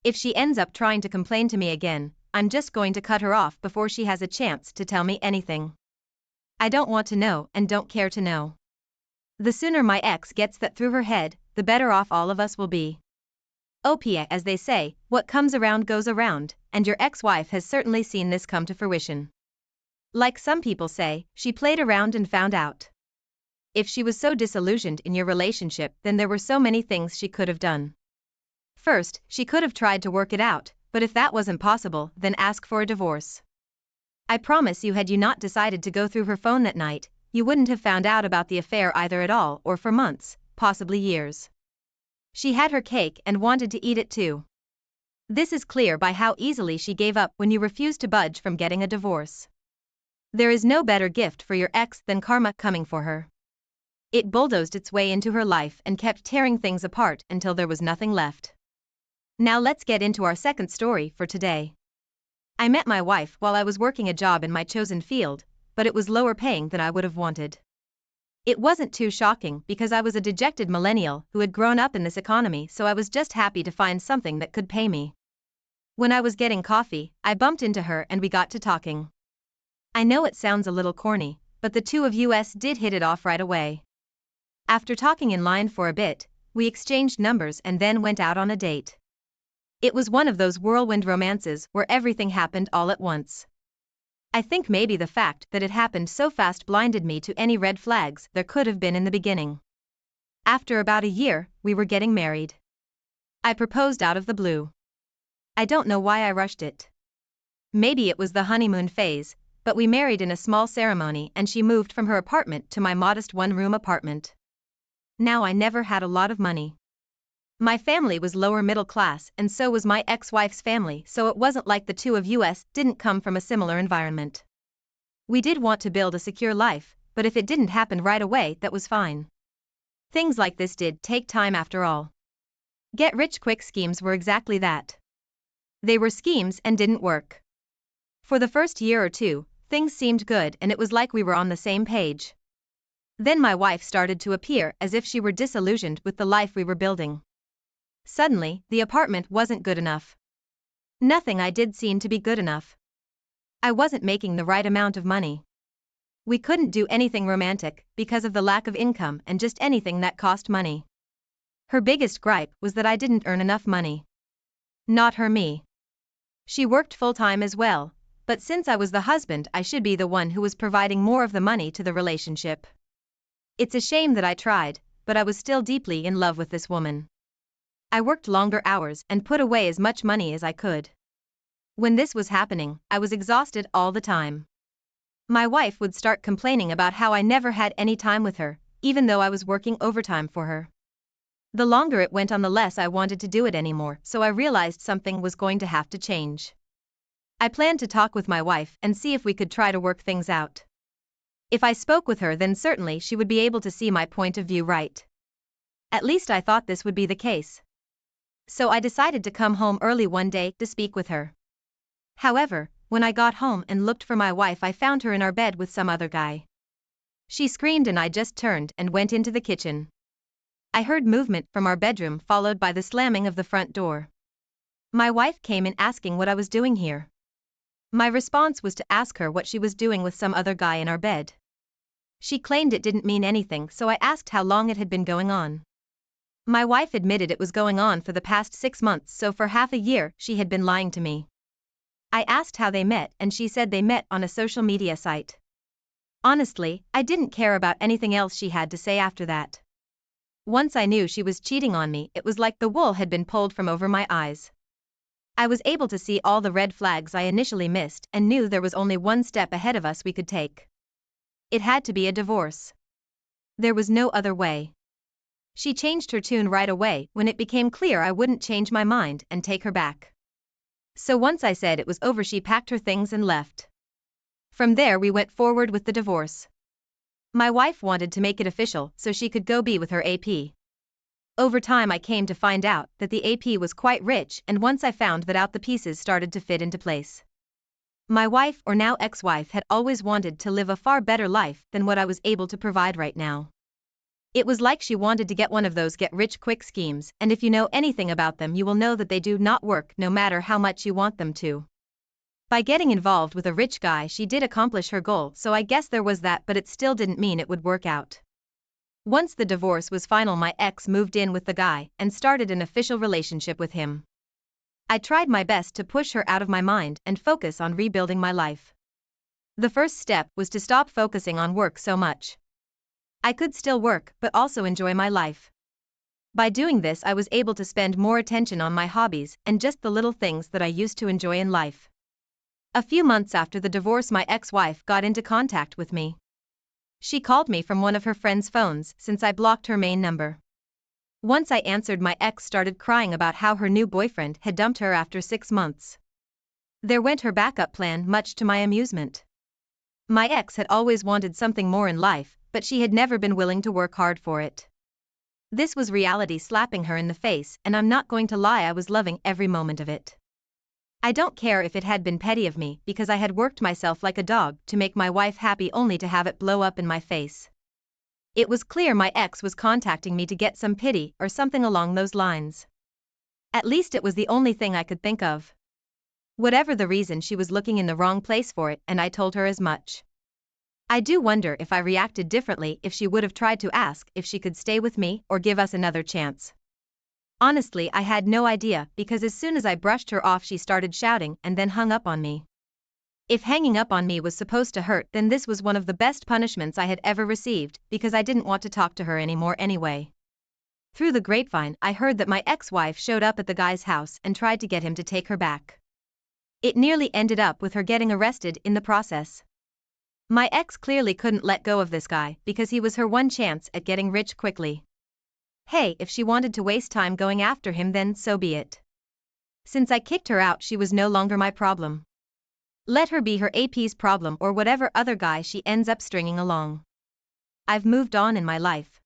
If she ends up trying to complain to me again, I'm just going to cut her off before she has a chance to tell me anything. I don't want to know and don't care to know. The sooner my ex gets that through her head, the better off all of us will be. OPA, as they say, what comes around goes around, and your ex-wife has certainly seen this come to fruition. Like some people say, she played around and found out. If she was so disillusioned in your relationship, then there were so many things she could have done. First, she could have tried to work it out, but if that wasn't possible, then ask for a divorce. I promise you, had you not decided to go through her phone that night, you wouldn't have found out about the affair either at all or for months, possibly years. She had her cake and wanted to eat it too. This is clear by how easily she gave up when you refused to budge from getting a divorce. There is no better gift for your ex than karma coming for her. It bulldozed its way into her life and kept tearing things apart until there was nothing left. Now let's get into our second story for today. I met my wife while I was working a job in my chosen field, but it was lower paying than I would have wanted. It wasn't too shocking because I was a dejected millennial who had grown up in this economy, so I was just happy to find something that could pay me. When I was getting coffee, I bumped into her and we got to talking. I know it sounds a little corny, but the two of us did hit it off right away. After talking in line for a bit, we exchanged numbers and then went out on a date. It was one of those whirlwind romances where everything happened all at once. I think maybe the fact that it happened so fast blinded me to any red flags there could have been in the beginning. After about a year, we were getting married. I proposed out of the blue. I don't know why I rushed it. Maybe it was the honeymoon phase, but we married in a small ceremony and she moved from her apartment to my modest one-room apartment. Now I never had a lot of money. My family was lower middle class and so was my ex-wife's family, so it wasn't like the two of us didn't come from a similar environment. We did want to build a secure life, but if it didn't happen right away, that was fine. Things like this did take time after all. Get-rich-quick schemes were exactly that. They were schemes and didn't work. For the first year or two, things seemed good and it was like we were on the same page. Then my wife started to appear as if she were disillusioned with the life we were building. Suddenly, the apartment wasn't good enough. Nothing I did seemed to be good enough. I wasn't making the right amount of money. We couldn't do anything romantic because of the lack of income and just anything that cost money. Her biggest gripe was that I didn't earn enough money. Not her, me. She worked full-time as well, but since I was the husband, I should be the one who was providing more of the money to the relationship. It's a shame that I tried, but I was still deeply in love with this woman. I worked longer hours and put away as much money as I could. When this was happening, I was exhausted all the time. My wife would start complaining about how I never had any time with her, even though I was working overtime for her. The longer it went on, the less I wanted to do it anymore, so I realized something was going to have to change. I planned to talk with my wife and see if we could try to work things out. If I spoke with her, then certainly she would be able to see my point of view right. At least I thought this would be the case. So I decided to come home early one day to speak with her. However, when I got home and looked for my wife, I found her in our bed with some other guy. She screamed and I just turned and went into the kitchen. I heard movement from our bedroom, followed by the slamming of the front door. My wife came in asking what I was doing here. My response was to ask her what she was doing with some other guy in our bed. She claimed it didn't mean anything, so I asked how long it had been going on. My wife admitted it was going on for the past 6 months, so for half a year she had been lying to me. I asked how they met and she said they met on a social media site. Honestly, I didn't care about anything else she had to say after that. Once I knew she was cheating on me, it was like the wool had been pulled from over my eyes. I was able to see all the red flags I initially missed and knew there was only one step ahead of us we could take. It had to be a divorce. There was no other way. She changed her tune right away when it became clear I wouldn't change my mind and take her back. So once I said it was over, she packed her things and left. From there we went forward with the divorce. My wife wanted to make it official so she could go be with her AP. Over time I came to find out that the AP was quite rich, and once I found that out, the pieces started to fit into place. My wife, or now ex-wife, had always wanted to live a far better life than what I was able to provide right now. It was like she wanted to get one of those get-rich-quick schemes, and if you know anything about them, you will know that they do not work no matter how much you want them to. By getting involved with a rich guy, she did accomplish her goal, so I guess there was that, but it still didn't mean it would work out. Once the divorce was final, my ex moved in with the guy and started an official relationship with him. I tried my best to push her out of my mind and focus on rebuilding my life. The first step was to stop focusing on work so much. I could still work, but also enjoy my life. By doing this, I was able to spend more attention on my hobbies and just the little things that I used to enjoy in life. A few months after the divorce, my ex-wife got into contact with me. She called me from one of her friends' phones since I blocked her main number. Once I answered, my ex started crying about how her new boyfriend had dumped her after 6 months. There went her backup plan, much to my amusement. My ex had always wanted something more in life, but she had never been willing to work hard for it. This was reality slapping her in the face, and I'm not going to lie, I was loving every moment of it. I don't care if it had been petty of me, because I had worked myself like a dog to make my wife happy, only to have it blow up in my face. It was clear my ex was contacting me to get some pity or something along those lines. At least it was the only thing I could think of. Whatever the reason, she was looking in the wrong place for it, and I told her as much. I do wonder if I reacted differently if she would have tried to ask if she could stay with me or give us another chance. Honestly, I had no idea, because as soon as I brushed her off, she started shouting and then hung up on me. If hanging up on me was supposed to hurt, then this was one of the best punishments I had ever received, because I didn't want to talk to her anymore anyway. Through the grapevine, I heard that my ex-wife showed up at the guy's house and tried to get him to take her back. It nearly ended up with her getting arrested in the process. My ex clearly couldn't let go of this guy because he was her one chance at getting rich quickly. Hey, if she wanted to waste time going after him, then so be it. Since I kicked her out, she was no longer my problem. Let her be her AP's problem or whatever other guy she ends up stringing along. I've moved on in my life.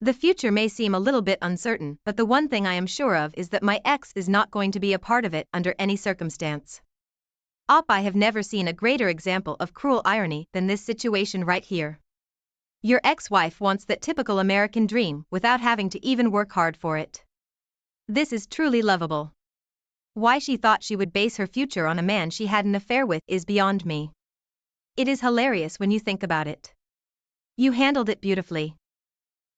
The future may seem a little bit uncertain, but the one thing I am sure of is that my ex is not going to be a part of it under any circumstance. I have never seen a greater example of cruel irony than this situation right here. Your ex-wife wants that typical American dream without having to even work hard for it. This is truly lovable. Why she thought she would base her future on a man she had an affair with is beyond me. It is hilarious when you think about it. You handled it beautifully.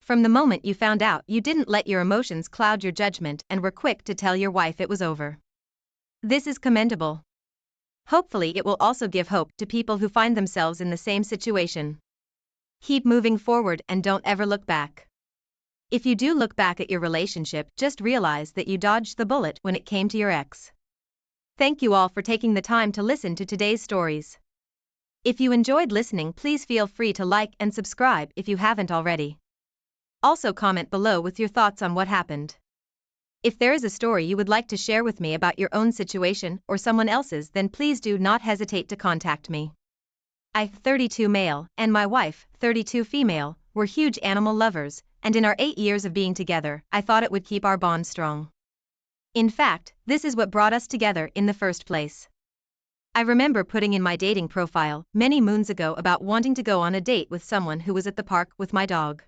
From the moment you found out, you didn't let your emotions cloud your judgment and were quick to tell your wife it was over. This is commendable. Hopefully it will also give hope to people who find themselves in the same situation. Keep moving forward and don't ever look back. If you do look back at your relationship, just realize that you dodged the bullet when it came to your ex. Thank you all for taking the time to listen to today's stories. If you enjoyed listening, please feel free to like and subscribe if you haven't already. Also comment below with your thoughts on what happened. If there is a story you would like to share with me about your own situation or someone else's, then please do not hesitate to contact me. I, 32 male, and my wife, 32 female, were huge animal lovers, and in our 8 years of being together, I thought it would keep our bond strong. In fact, this is what brought us together in the first place. I remember putting in my dating profile many moons ago about wanting to go on a date with someone who was at the park with my dog.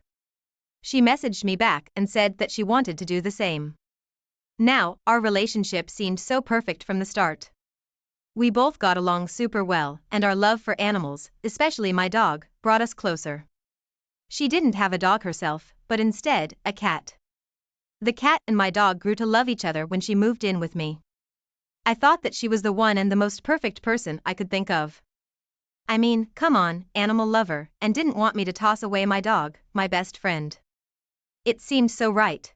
She messaged me back and said that she wanted to do the same. Now, our relationship seemed so perfect from the start. We both got along super well, and our love for animals, especially my dog, brought us closer. She didn't have a dog herself, but instead, a cat. The cat and my dog grew to love each other when she moved in with me. I thought that she was the one and the most perfect person I could think of. I mean, come on, animal lover, and didn't want me to toss away my dog, my best friend. It seemed so right.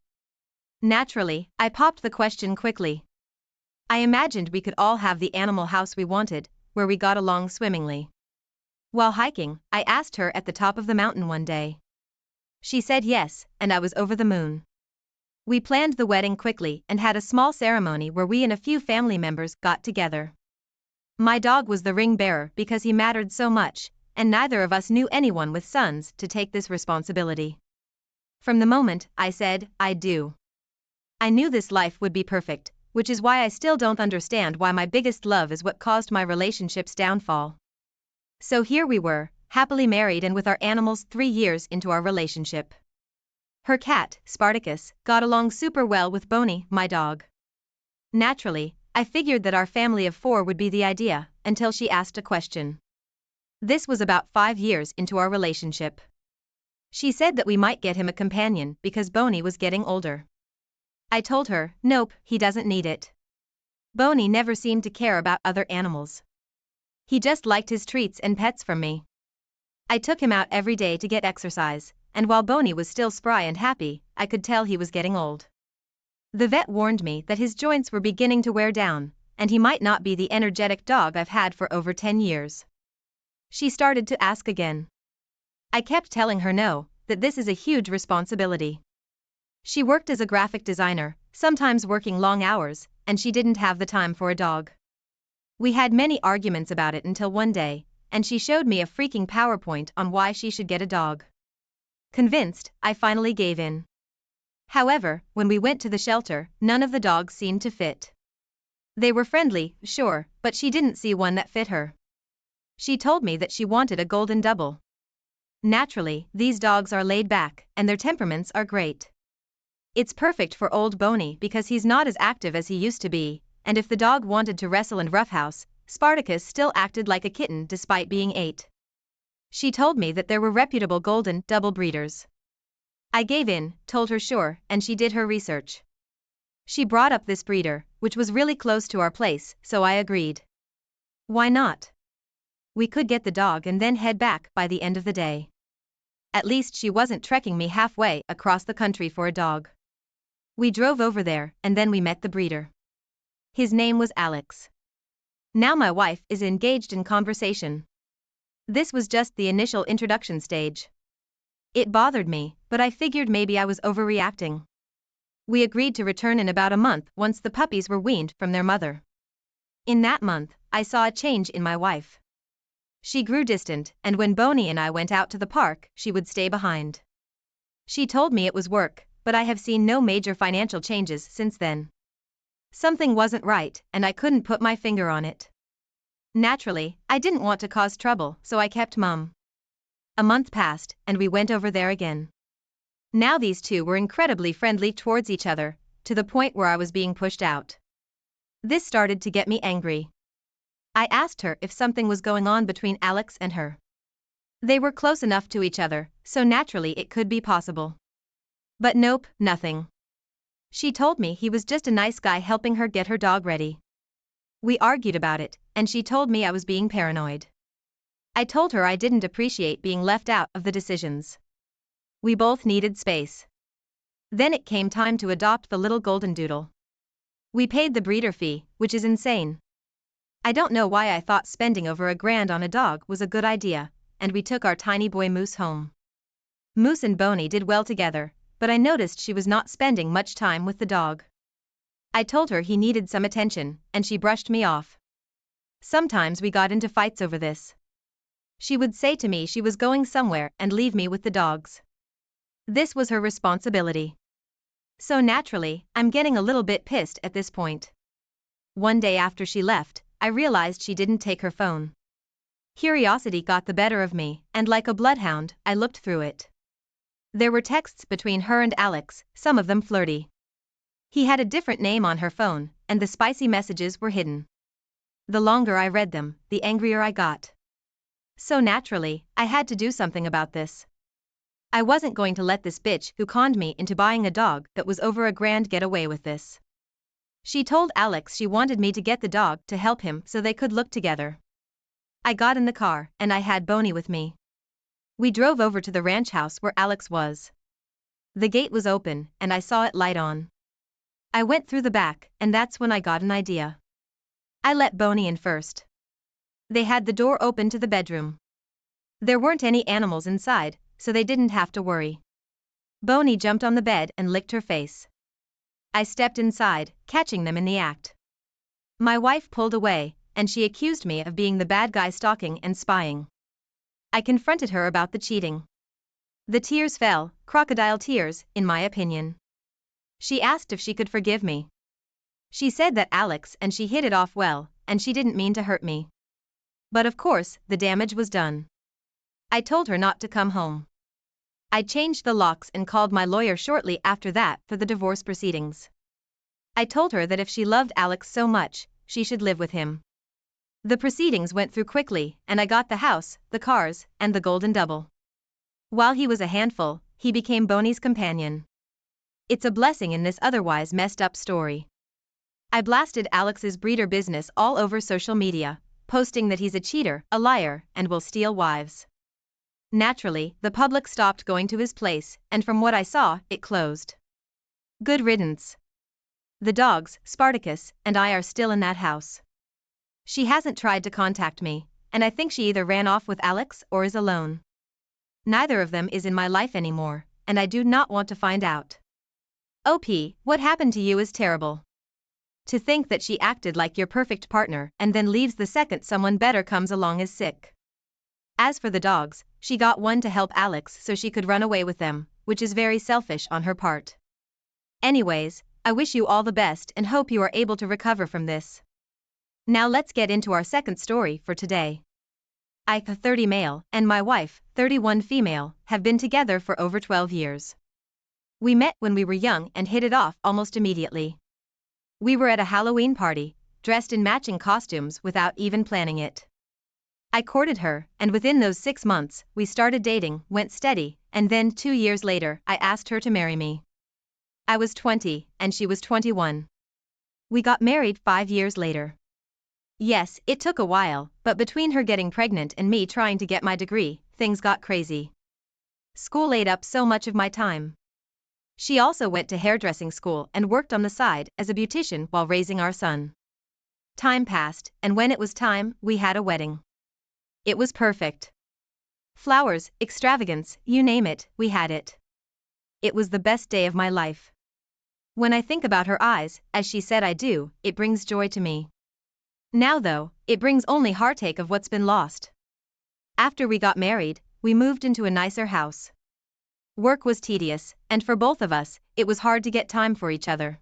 Naturally, I popped the question quickly. I imagined we could all have the animal house we wanted, where we got along swimmingly. While hiking, I asked her at the top of the mountain one day. She said yes, and I was over the moon. We planned the wedding quickly and had a small ceremony where we and a few family members got together. My dog was the ring bearer because he mattered so much, and neither of us knew anyone with sons to take this responsibility. From the moment I said, I do. I knew this life would be perfect, which is why I still don't understand why my biggest love is what caused my relationship's downfall. So here we were, happily married and with our animals 3 years into our relationship. Her cat, Spartacus, got along super well with Boney, my dog. Naturally, I figured that our family of 4 would be the idea, until she asked a question. This was about 5 years into our relationship. She said that we might get him a companion because Boney was getting older. I told her, nope, he doesn't need it. Boney never seemed to care about other animals. He just liked his treats and pets from me. I took him out every day to get exercise, and while Boney was still spry and happy, I could tell he was getting old. The vet warned me that his joints were beginning to wear down, and he might not be the energetic dog I've had for over 10 years. She started to ask again. I kept telling her no, that this is a huge responsibility. She worked as a graphic designer, sometimes working long hours, and she didn't have the time for a dog. We had many arguments about it until one day, and she showed me a freaking PowerPoint on why she should get a dog. Convinced, I finally gave in. However, when we went to the shelter, none of the dogs seemed to fit. They were friendly, sure, but she didn't see one that fit her. She told me that she wanted a golden double. Naturally, these dogs are laid back, and their temperaments are great. It's perfect for old Boney because he's not as active as he used to be, and if the dog wanted to wrestle and roughhouse, Spartacus still acted like a kitten despite being 8. She told me that there were reputable golden double breeders. I gave in, told her sure, and she did her research. She brought up this breeder, which was really close to our place, so I agreed. Why not? We could get the dog and then head back by the end of the day. At least she wasn't trekking me halfway across the country for a dog. We drove over there, and then we met the breeder. His name was Alex. Now my wife is engaged in conversation. This was just the initial introduction stage. It bothered me, but I figured maybe I was overreacting. We agreed to return in about a month once the puppies were weaned from their mother. In that month, I saw a change in my wife. She grew distant, and when Boney and I went out to the park, she would stay behind. She told me it was work, but I have seen no major financial changes since then. Something wasn't right, and I couldn't put my finger on it. Naturally, I didn't want to cause trouble, so I kept mum. A month passed, and we went over there again. Now these two were incredibly friendly towards each other, to the point where I was being pushed out. This started to get me angry. I asked her if something was going on between Alex and her. They were close enough to each other, so naturally it could be possible. But nope, nothing. She told me he was just a nice guy helping her get her dog ready. We argued about it, and she told me I was being paranoid. I told her I didn't appreciate being left out of the decisions. We both needed space. Then it came time to adopt the little golden doodle. We paid the breeder fee, which is insane. I don't know why I thought spending over $1,000 on a dog was a good idea, and we took our tiny boy Moose home. Moose and Boney did well together, but I noticed she was not spending much time with the dog. I told her he needed some attention, and she brushed me off. Sometimes we got into fights over this. She would say to me she was going somewhere and leave me with the dogs. This was her responsibility. So naturally, I'm getting a little bit pissed at this point. One day after she left, I realized she didn't take her phone. Curiosity got the better of me, and like a bloodhound, I looked through it. There were texts between her and Alex, some of them flirty. He had a different name on her phone, and the spicy messages were hidden. The longer I read them, the angrier I got. So naturally, I had to do something about this. I wasn't going to let this bitch who conned me into buying a dog that was over $1,000 get away with this. She told Alex she wanted me to get the dog to help him so they could look together. I got in the car, and I had Boney with me. We drove over to the ranch house where Alex was. The gate was open, and I saw it light on. I went through the back, and that's when I got an idea. I let Boney in first. They had the door open to the bedroom. There weren't any animals inside, so they didn't have to worry. Boney jumped on the bed and licked her face. I stepped inside, catching them in the act. My wife pulled away, and she accused me of being the bad guy stalking and spying. I confronted her about the cheating. The tears fell, crocodile tears, in my opinion. She asked if she could forgive me. She said that Alex and she hit it off well, and she didn't mean to hurt me. But of course, the damage was done. I told her not to come home. I changed the locks and called my lawyer shortly after that for the divorce proceedings. I told her that if she loved Alex so much, she should live with him. The proceedings went through quickly, and I got the house, the cars, and the golden double. While he was a handful, he became Boney's companion. It's a blessing in this otherwise messed up story. I blasted Alex's breeder business all over social media, posting that he's a cheater, a liar, and will steal wives. Naturally, the public stopped going to his place, and from what I saw, it closed. Good riddance. The dogs, Spartacus, and I are still in that house. She hasn't tried to contact me, and I think she either ran off with Alex or is alone. Neither of them is in my life anymore, and I do not want to find out. OP, what happened to you is terrible. To think that she acted like your perfect partner and then leaves the second someone better comes along is sick. As for the dogs, she got one to help Alex so she could run away with them, which is very selfish on her part. Anyways, I wish you all the best and hope you are able to recover from this. Now let's get into our second story for today. I, 30 male, and my wife, 31 female, have been together for over 12 years. We met when we were young and hit it off almost immediately. We were at a Halloween party, dressed in matching costumes without even planning it. I courted her, and within those 6 months, we started dating, went steady, and then 2 years later, I asked her to marry me. I was 20, and she was 21. We got married 5 years later. Yes, it took a while, but between her getting pregnant and me trying to get my degree, things got crazy. School ate up so much of my time. She also went to hairdressing school and worked on the side as a beautician while raising our son. Time passed, and when it was time, we had a wedding. It was perfect. Flowers, extravagance, you name it, we had it. It was the best day of my life. When I think about her eyes, as she said I do, it brings joy to me. Now though, it brings only heartache of what's been lost. After we got married, we moved into a nicer house. Work was tedious, and for both of us, it was hard to get time for each other.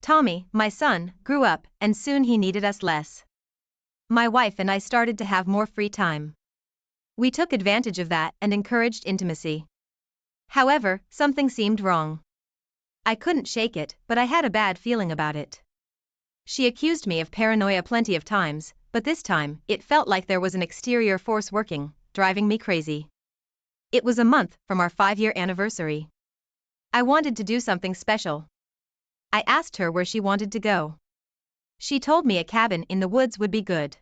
Tommy, my son, grew up, and soon he needed us less. My wife and I started to have more free time. We took advantage of that and encouraged intimacy. However, something seemed wrong. I couldn't shake it, but I had a bad feeling about it. She accused me of paranoia plenty of times, but this time, it felt like there was an exterior force working, driving me crazy. It was a month from our 5-year anniversary. I wanted to do something special. I asked her where she wanted to go. She told me a cabin in the woods would be good.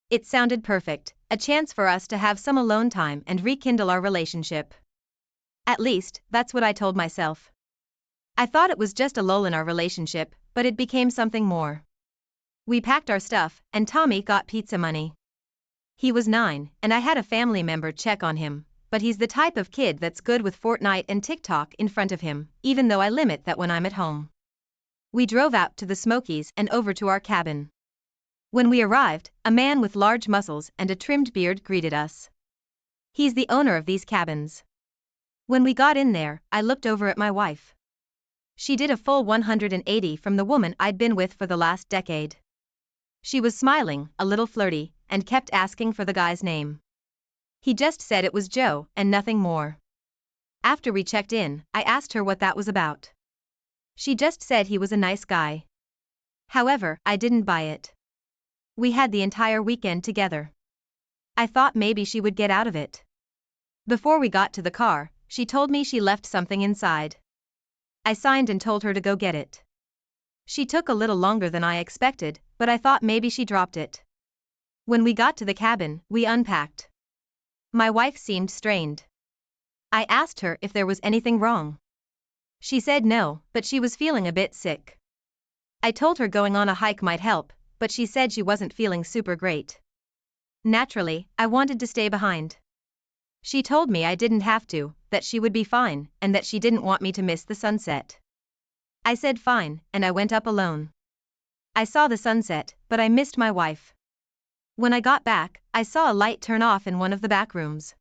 It sounded perfect, a chance for us to have some alone time and rekindle our relationship. At least, that's what I told myself. I thought it was just a lull in our relationship, but it became something more. We packed our stuff, and Tommy got pizza money. He was 9, and I had a family member check on him, but he's the type of kid that's good with Fortnite and TikTok in front of him, even though I limit that when I'm at home. We drove out to the Smokies and over to our cabin. When we arrived, a man with large muscles and a trimmed beard greeted us. He's the owner of these cabins. When we got in there, I looked over at my wife. She did a full 180 from the woman I'd been with for the last decade. She was smiling, a little flirty, and kept asking for the guy's name. He just said it was Joe, and nothing more. After we checked in, I asked her what that was about. She just said he was a nice guy. However, I didn't buy it. We had the entire weekend together. I thought maybe she would get out of it. Before we got to the car, she told me she left something inside. I signed and told her to go get it. She took a little longer than I expected, but I thought maybe she dropped it. When we got to the cabin, we unpacked. My wife seemed strained. I asked her if there was anything wrong. She said no, but she was feeling a bit sick. I told her going on a hike might help, but she said she wasn't feeling super great. Naturally, I wanted to stay behind. She told me I didn't have to, that she would be fine, and that she didn't want me to miss the sunset. I said fine, and I went up alone. I saw the sunset, but I missed my wife. When I got back, I saw a light turn off in one of the back rooms.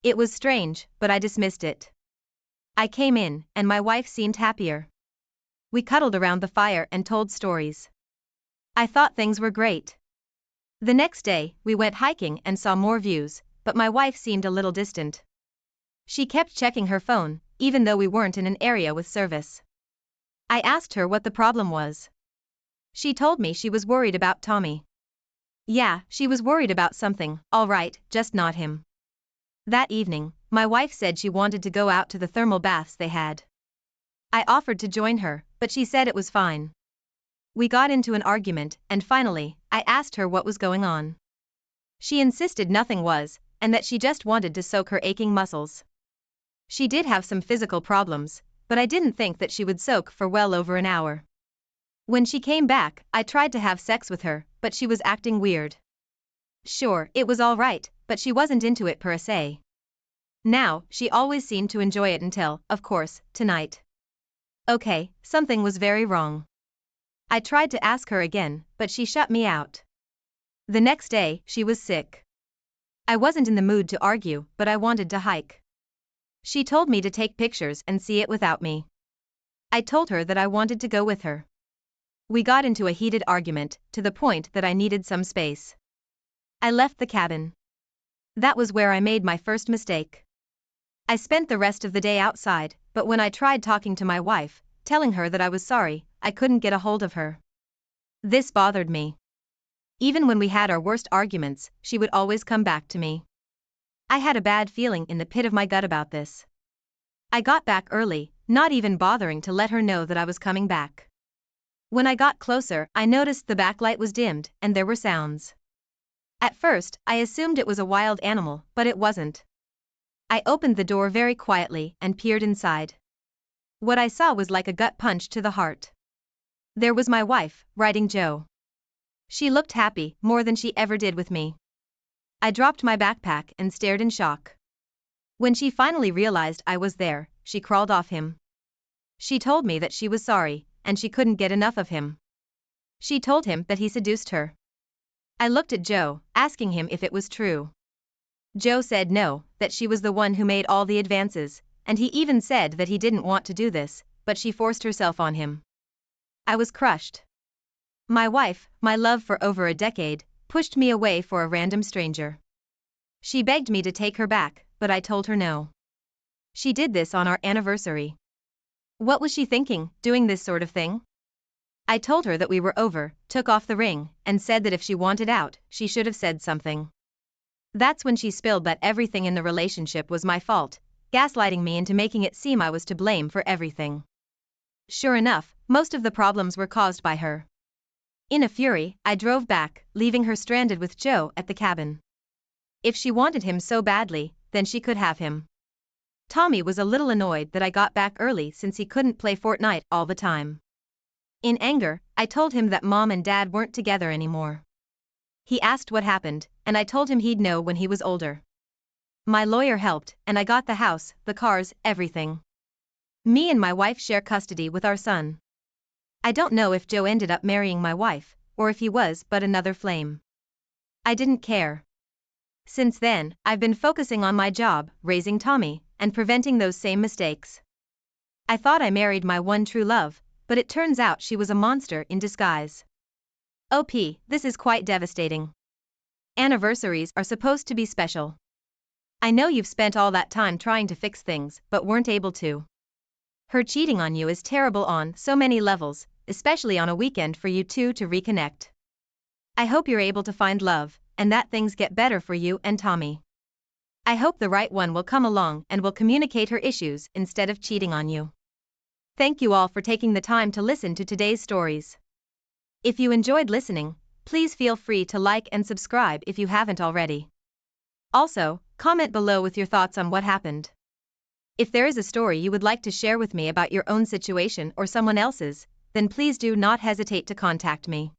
It was strange, but I dismissed it. I came in, and my wife seemed happier. We cuddled around the fire and told stories. I thought things were great. The next day, we went hiking and saw more views, but my wife seemed a little distant. She kept checking her phone, even though we weren't in an area with service. I asked her what the problem was. She told me she was worried about Tommy. Yeah, she was worried about something, all right, just not him. That evening, my wife said she wanted to go out to the thermal baths they had. I offered to join her, but she said it was fine. We got into an argument, and finally, I asked her what was going on. She insisted nothing was, and that she just wanted to soak her aching muscles. She did have some physical problems, but I didn't think that she would soak for well over an hour. When she came back, I tried to have sex with her, but she was acting weird. Sure, it was all right, but she wasn't into it per se. Now, she always seemed to enjoy it until, of course, tonight. Okay, something was very wrong. I tried to ask her again, but she shut me out. The next day, she was sick. I wasn't in the mood to argue, but I wanted to hike. She told me to take pictures and see it without me. I told her that I wanted to go with her. We got into a heated argument, to the point that I needed some space. I left the cabin. That was where I made my first mistake. I spent the rest of the day outside, but when I tried talking to my wife, telling her that I was sorry, I couldn't get a hold of her. This bothered me. Even when we had our worst arguments, she would always come back to me. I had a bad feeling in the pit of my gut about this. I got back early, not even bothering to let her know that I was coming back. When I got closer, I noticed the backlight was dimmed, and there were sounds. At first, I assumed it was a wild animal, but it wasn't. I opened the door very quietly and peered inside. What I saw was like a gut punch to the heart. There was my wife, riding Joe. She looked happy, more than she ever did with me. I dropped my backpack and stared in shock. When she finally realized I was there, she crawled off him. She told me that she was sorry, and she couldn't get enough of him. She told him that he seduced her. I looked at Joe, asking him if it was true. Joe said no, that she was the one who made all the advances, and he even said that he didn't want to do this, but she forced herself on him. I was crushed. My wife, my love for over a decade, pushed me away for a random stranger. She begged me to take her back, but I told her no. She did this on our anniversary. What was she thinking, doing this sort of thing? I told her that we were over, took off the ring, and said that if she wanted out, she should have said something. That's when she spilled that everything in the relationship was my fault, gaslighting me into making it seem I was to blame for everything. Sure enough, most of the problems were caused by her. In a fury, I drove back, leaving her stranded with Joe at the cabin. If she wanted him so badly, then she could have him. Tommy was a little annoyed that I got back early since he couldn't play Fortnite all the time. In anger, I told him that Mom and Dad weren't together anymore. He asked what happened, and I told him he'd know when he was older. My lawyer helped, and I got the house, the cars, everything. Me and my wife share custody with our son. I don't know if Joe ended up marrying my wife, or if he was but another flame. I didn't care. Since then, I've been focusing on my job, raising Tommy, and preventing those same mistakes. I thought I married my one true love, but it turns out she was a monster in disguise. OP, this is quite devastating. Anniversaries are supposed to be special. I know you've spent all that time trying to fix things, but weren't able to. Her cheating on you is terrible on so many levels, especially on a weekend for you two to reconnect. I hope you're able to find love, and that things get better for you and Tommy. I hope the right one will come along and will communicate her issues instead of cheating on you. Thank you all for taking the time to listen to today's stories. If you enjoyed listening, please feel free to like and subscribe if you haven't already. Also, comment below with your thoughts on what happened. If there is a story you would like to share with me about your own situation or someone else's, then please do not hesitate to contact me.